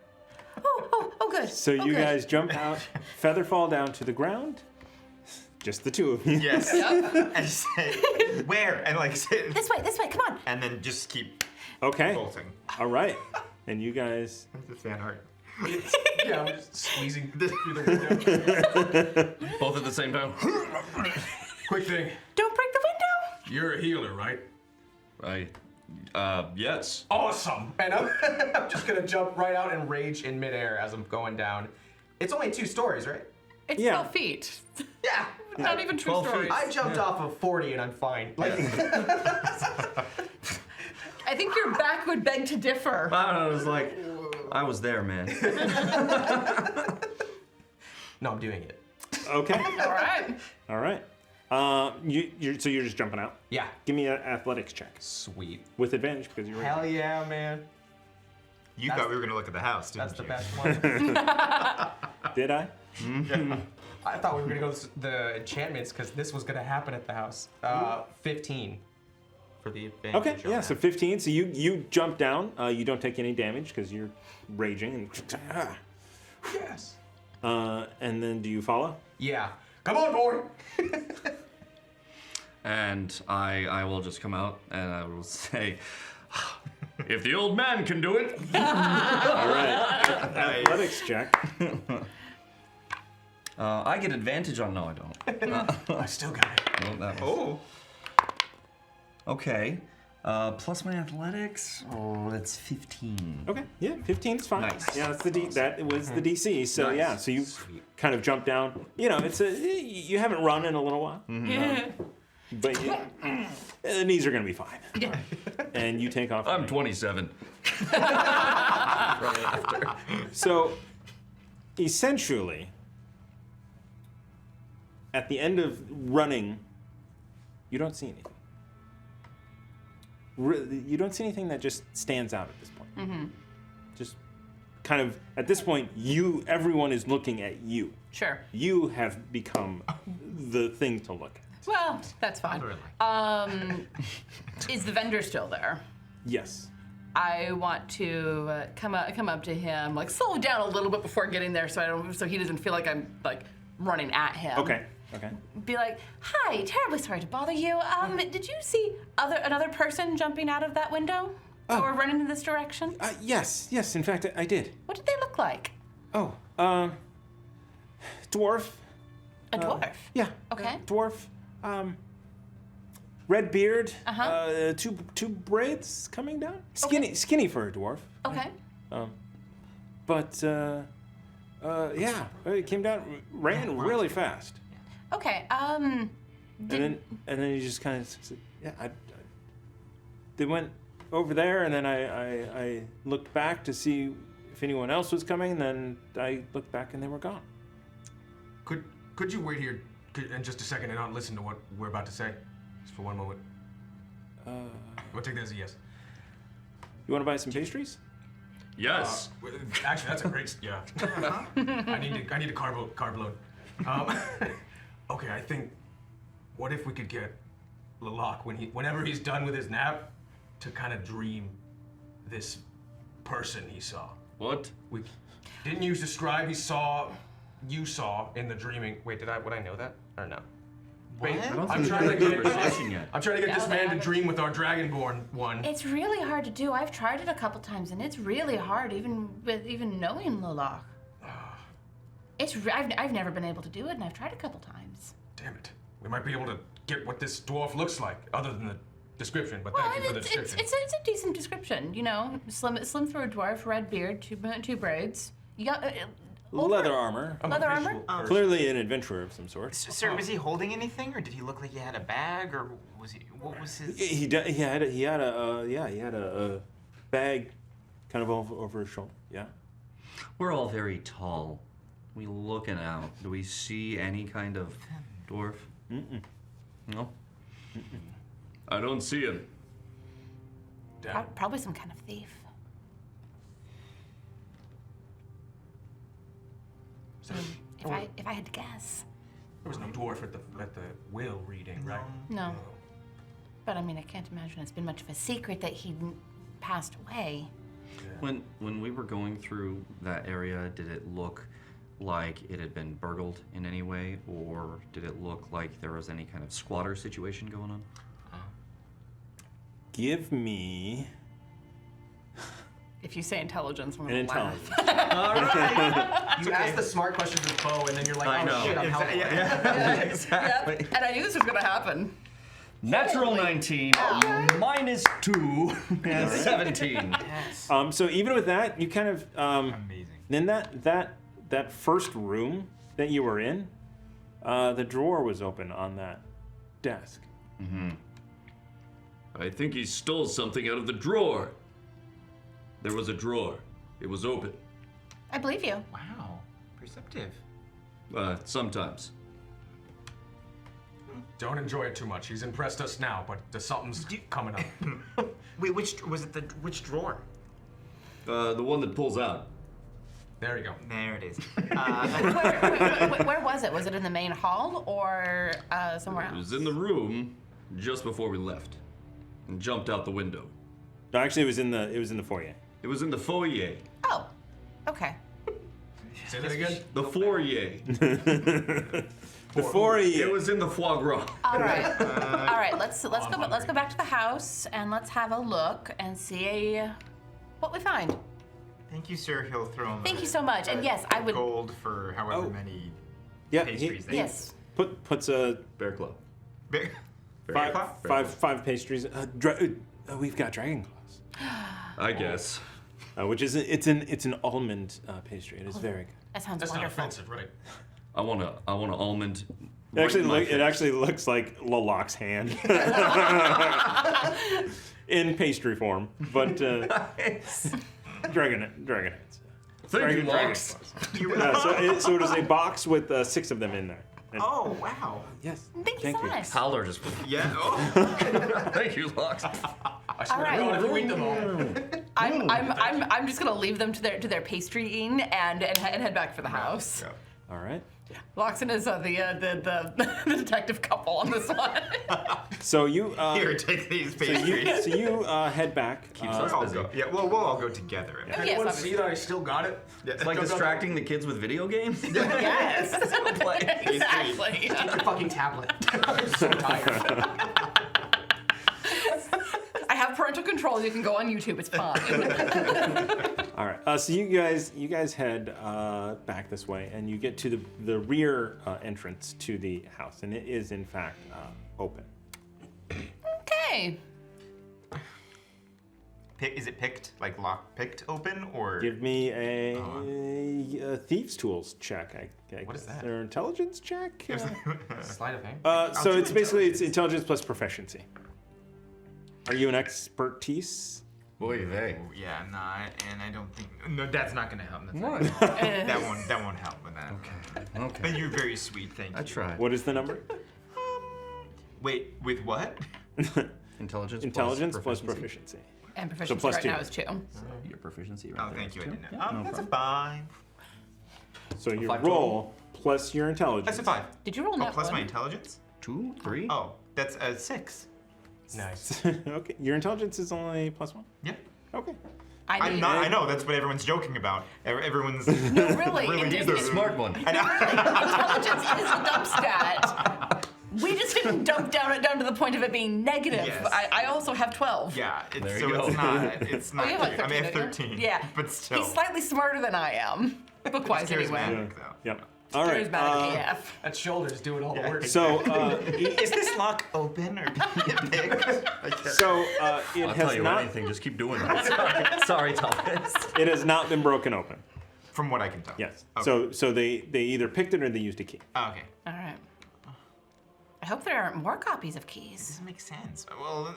Oh, good. So you good. guys jump out, feather fall down to the ground, Just the two of you. Yes. Yep. And just say, where? And like say, This way, come on. and then just keep Okay. bolting. All right. And you guys. That's the fan art. Yeah, I'm just squeezing through the window. Both at the same time. Quick thing. Don't break the window. You're a healer, right? Yes. Awesome. And I'm just gonna jump right out and rage in midair as I'm going down. It's only 2 stories, right? It's Yeah. 12 feet. Yeah. Not even true 12 feet. stories. I jumped off of 40 and I'm fine. Like, I think your back would beg to differ. I was like, I was there, man. no, I'm doing it. Okay. All right. All right. So you're just jumping out. Yeah. Give me an athletics check Sweet. with advantage because you're. Hell yeah, man. You thought we were gonna look at the house, didn't That's the you? best one. Did I? I thought we were gonna go to the enchantments because this was gonna happen at the house. 15 for the advantage. Okay. on Yeah. that. So 15. So you jump down. You don't take any damage because you're raging and. Yes. And then do you follow? Yeah. Come on, boy. And I will just come out and I will say, if the old man can do it. All right. Athletics check. I get advantage on. No, I don't. I still got it. No, that was- Oh. Okay. Plus my athletics. Oh, that's 15. Okay. Yeah. 15 is fine. Nice. Yeah. That's that was the DC. So yeah. So you kind of jump down. You know, you haven't run in a little while. But the knees are going to be fine. Yeah. And you take off. I'm 27. So, essentially, at the end of running, you don't see anything. You don't see anything that just stands out at this point. Mm-hmm. Just kind of, at this point, everyone is looking at you. Sure. You have become the thing to look at. Well, that's fine. Is the vendor still there? Yes. I want to come up to him, like slow down a little bit before getting there, so he doesn't feel like I'm like running at him. Okay. Okay. Be like, hi, terribly sorry to bother you. Did you see another person jumping out of that window or running in this direction? Yes. In fact, I did. What did they look like? Oh, dwarf. A dwarf. Yeah. Okay. Dwarf. Red beard. Uh-huh. Two braids coming down. Skinny for a dwarf. Okay. But yeah, it came down, ran really fast, Okay. and then he just kind of said, yeah. They went over there, and then I looked back to see if anyone else was coming, and then I looked back, and they were gone. Could you wait here in just a second and not listen to what we're about to say? Just for one moment. We'll take that as a yes. You want to buy some pastries? Yes. Actually, that's a great. Yeah. I need a carb load. Okay, I think. What if we could get Lilac whenever he's done with his nap, to kind of dream this person he saw. What? Didn't you describe you saw in the dreaming? Wait, would I know that or no? Wait, I don't I'm think trying to we've get conversation yet. I'm trying to get No, this they man to haven't. dream with our Dragonborn one. It's really hard to do. I've tried it a couple times, and it's really hard, even with knowing Lilac. I've never been able to do it, and I've tried a couple times. Damn it. We might be able to get what this dwarf looks like, other than the description, but Well, thank you for the it's description. it's a decent description, you know. Slim for a dwarf, red beard, two braids. You got Leather armor. leather armor. Clearly an adventurer of some sort. Sir, was he holding anything, or did he look like he had a bag, or was he? What was his? He had a bag, kind of over his shoulder. Yeah. We're all very tall. We looking out. Do we see any kind of dwarf? No. I don't see him. Damn. Probably some kind of thief. So, If I had to guess. there was no dwarf at the will reading, right? No. But I mean, I can't imagine it's been much of a secret that he passed away. When we were going through that area, did it look like it had been burgled in any way, or did it look like there was any kind of squatter situation going on? Give me If you say intelligence, I'm an gonna laugh. intelligence. All right. You ask the smart questions with Bo, and then you're like, I oh know. shit, I'm helpful. Exactly. Yep. And I knew this was gonna happen. Natural 19, -2, and 17. So even with that, you kind of Amazing. then that first room that you were in, the drawer was open on that desk. I think he stole something out of the drawer. There was a drawer. It was open. I believe you. Wow. Perceptive. Sometimes. Don't enjoy it too much. He's impressed us now, but something's coming up. Wait, which drawer? The one that pulls out. There you go. There it is. Where was it? Was it in the main hall or somewhere It else? was in the room just before we left, and jumped out the window. No, actually, it was in the foyer. It was in the foyer. Oh, okay. Say that again. The foyer. The foyer. It was in the foie gras. All right. All right. Let's go back to the house and let's have a look and see what we find. Thank you, sir. He'll throw him. Thank you so much. And yes, I would. Gold for however many Yeah, pastries. they Yes. puts a Bear Club. Bear five pastries. We've got dragon claws, I guess. which is it's an almond pastry. It is very good. That sounds That's not wonderful. offensive, right? I want a almond. It actually looks like Laloc's hand in pastry form, but dragon heads. Thank you, Dragon Lox. So it is a box with 6 of them in there. And- Oh wow. yes. Thank you so much. Howler just. Yeah. Oh. Thank you, Lox. I swear right. to God, if you eat them all. I'm just gonna leave them to their pastry eating and head back for the house. Yeah. All right. Loxon is the detective couple on this one. So you Here, take these pastries. so you head back. us I'll busy. go. Yeah, we'll all go together. Oh, yes, Anyone obviously. see that I still got it? It's like distracting the kids with video games. Yes. Play. Exactly. Take your fucking tablet. I'm so tired. I have parental controls. You can go on YouTube. It's fine. All right. So you guys head back this way, and you get to the rear entrance to the house, and it is in fact open. Okay. Is it picked, like lock picked open, or? Give me a thieves' tools check. What is that? Or intelligence check. Sleight of hand. So do it's basically it's intelligence plus proficiency. Are you an expertise? Boy, they. Yeah, I'm not, and I don't think. No, that's not gonna help. That's What? not gonna help. That won't help with that. Okay. But you're very sweet, thank you. I tried. What is the number? Wait, with what? Intelligence. Intelligence plus plus proficiency. And proficiency plus right 2. now is 2. Your proficiency. Right Oh, there thank is you. I 2. didn't know. Yeah, Oh, no that's a problem. 5. So your 5 roll plus your intelligence. That's a 5. Did you roll Oh, net plus my one? intelligence? 2, 3. Oh, that's a 6. Nice. Okay. Your intelligence is only plus 1. Yeah. Okay. I'm not. I know. That's what everyone's joking about. Everyone's. No, really. Really it- either. it- Smart one. Intelligence is a dump stat. We just didn't dump down to the point of it being negative. Yes. I also have 12. Yeah. There So you go. it's not. It's Oh, not. you have like clear. 13. I mean, I have don't you? 13. Yeah. But still. He's slightly smarter than I am. Book-wise, anyway. Charismatic, though. Yep. All right. Charismatic AF. That shoulder's doing all the work. So Is this lock open or picked? it I'll has tell you not anything. Just keep doing it. Sorry, Thomas. it has not been broken open. From what I can tell. Yes. Okay. So they either picked it or they used a key. Oh, okay. All right. I hope there aren't more copies of keys. Doesn't make sense. Well.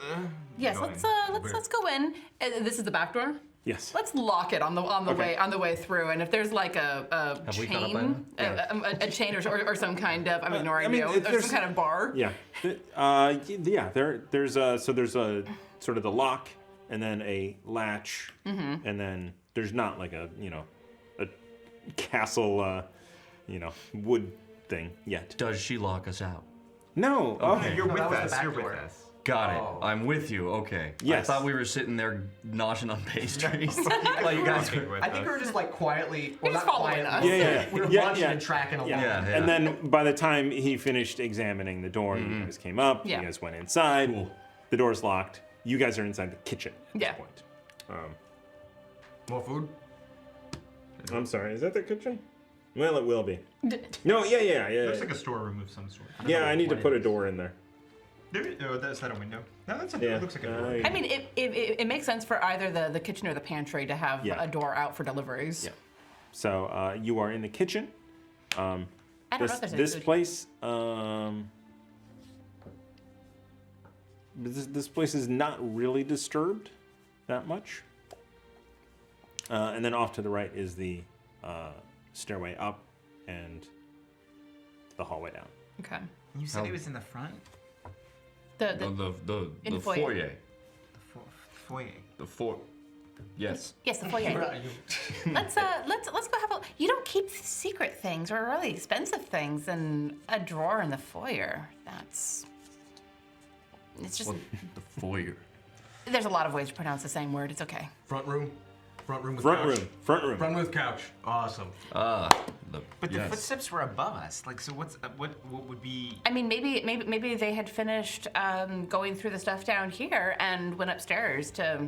Yes, go let's in. let's go in. This is the back door. Yes. Let's lock it on the Okay. way through, and if there's like a Have we caught up chain, by then? a chain or some kind of, I'm ignoring I mean, you, if or there's- some kind of bar. Yeah. Yeah. There's a sort of the lock and then a latch and then there's not like a castle wood thing yet. Does she lock us out? No. Yeah, Okay. you're No, with that was the us. back You're with door. us. Got it. I'm with you. Okay. Yes. I thought we were sitting there noshing on pastries. Like you guys were. I think we were just like quietly, or not following quietly. us. We were munching and tracking along. Yeah. Yeah. And then by the time he finished examining the door, you guys came up. Yeah. You guys went inside. Cool. The door's locked. You guys are inside the kitchen at Yeah. this point. More food? I'm sorry. Is that the kitchen? Well, it will be. No. Yeah. Looks like a storeroom of some sort. Yeah, I need to put a door in there. Is that a window? No, that's a Yeah. it looks like a door. I mean, it makes sense for either the kitchen or the pantry to have Yeah. a door out for deliveries. Yeah. So you are in the kitchen. I don't know if there's any This food. place. This place is not really disturbed that much. And then off to the right is the stairway up and the hallway down. Okay. You said it was in the front? The The in the foyer. foyer. The foyer. The foyer. Yes. yes, the foyer. let's go have a. You don't keep secret things or really expensive things in a drawer in the foyer. It's just. The foyer. There's a lot of ways to pronounce the same word. It's okay. Front room? Front room with Front couch? room. Front room. Front with couch. Awesome. But the yes. footsteps were above us. Like, so what would be? I mean, maybe they had finished going through the stuff down here and went upstairs to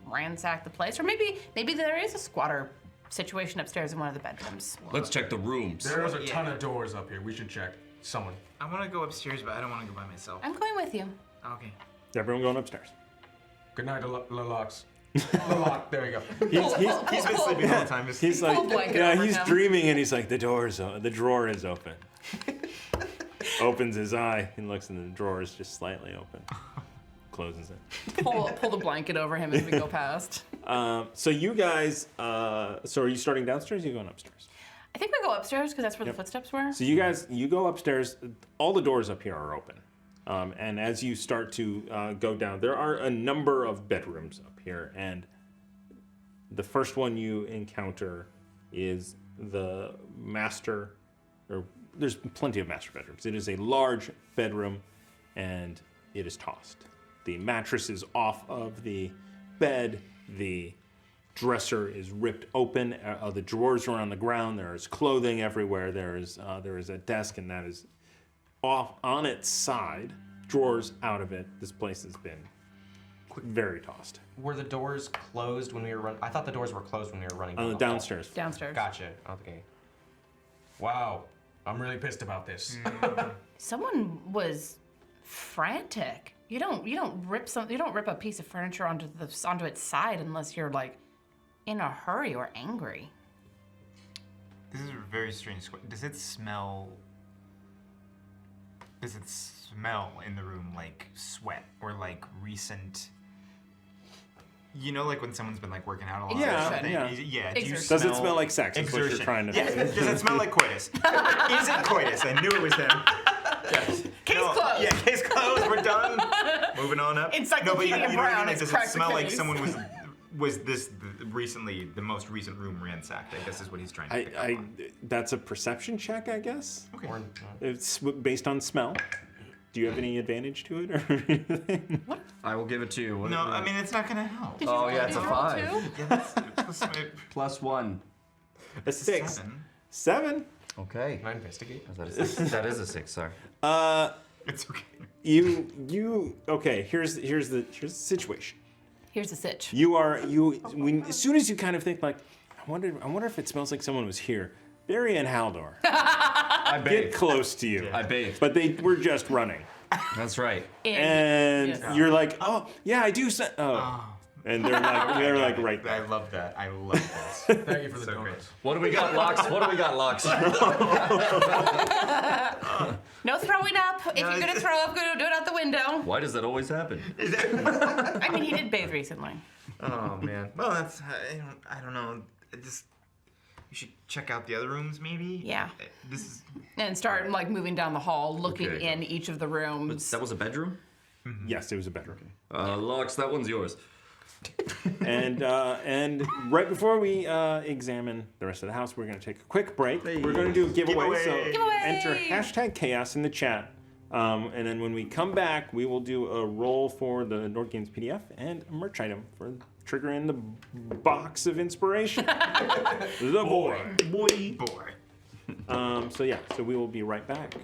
ransack the place, or maybe there is a squatter situation upstairs in one of the bedrooms. Let's check the rooms. There's a ton of doors up here. We should check. Someone. I want to go upstairs, but I don't want to go by myself. I'm going with you. Okay. Everyone going upstairs. Good night, Lalox. Lalox, there you go. He's been sleeping all the time. He's like, Full blanket yeah, over he's him. dreaming, and he's like, the drawer is open. Opens his eye and looks, and the drawer is just slightly open. Closes it. Pull the blanket over him as we go past. So you guys, so are you starting downstairs? Or are you going upstairs? I think we go upstairs because that's where the footsteps were. So you go upstairs. All the doors up here are open, and as you start to go down, there are a number of bedrooms up here, and the first one you encounter is the master. Or there's plenty of master bedrooms. It is a large bedroom, and it is tossed. The mattress is off of the bed. The dresser is ripped open. The drawers are on the ground. There is clothing everywhere. There is a desk, and that is off on its side. Drawers out of it. This place has been very tossed. Were the doors closed when we were running? I thought the doors were closed when we were running down the hall. Downstairs. Downstairs. Gotcha. Okay. Wow. I'm really pissed about this. Someone was frantic. You don't rip a piece of furniture onto its side unless you're like in a hurry or angry. This is a very strange. Does it smell? Does it smell in the room like sweat or like recent? You know, like when someone's been like working out a lot. Yeah, or something? yeah. Yeah. Do you Exertion. Does it smell like sex? Is what you're exertion? trying to Yeah. say. Does it smell like coitus? Is it coitus? I knew it was him. Yes. Case closed. Yeah, case closed. We're done. Moving on up. Encyclopedia know what I Brown mean? is Does it cracked smell like case. someone was recently the most recent room ransacked? I guess is what he's trying to pick up on. That's a perception check, I guess. Okay. It's based on smell. Do you have any advantage to it or anything? I will give it to you. What No, I mean it's not gonna help. Oh yeah, it's a Did you roll 5. two? Yeah, that's +1. A 6. 7. 7. Okay. Can I investigate? That is a 6. Sorry. It's okay. Okay, here's the situation. Here's the sitch. As soon as you kind of think like, I wonder if it smells like someone was here. Barry and Haldor I get bathe. close to you, I bathe. but they were just running, That's right. and Yes. you're like, oh yeah, I do. And they're like right I there. love that. I love this. Thank you for the So donuts. What do we got, Lux? What do we got, Lux? No throwing up. If you're gonna throw up, go do it out the window. Why does that always happen? I mean, he did bathe recently. Oh man. Well, that's I don't know. You should check out the other rooms, maybe. Yeah. This is. And start like moving down the hall, looking Okay. in each of the rooms. That was a bedroom? Yes, it was a bedroom. Lux, that one's yours. And right before we examine the rest of the house, we're going to take a quick break. We're going to do a giveaway. So Giveaway. Giveaway! enter #chaos in the chat. And then when we come back, we will do a roll for the Nord Games PDF and a merch item for triggering the box of inspiration. The boy. Boy. So yeah, so we will be right back.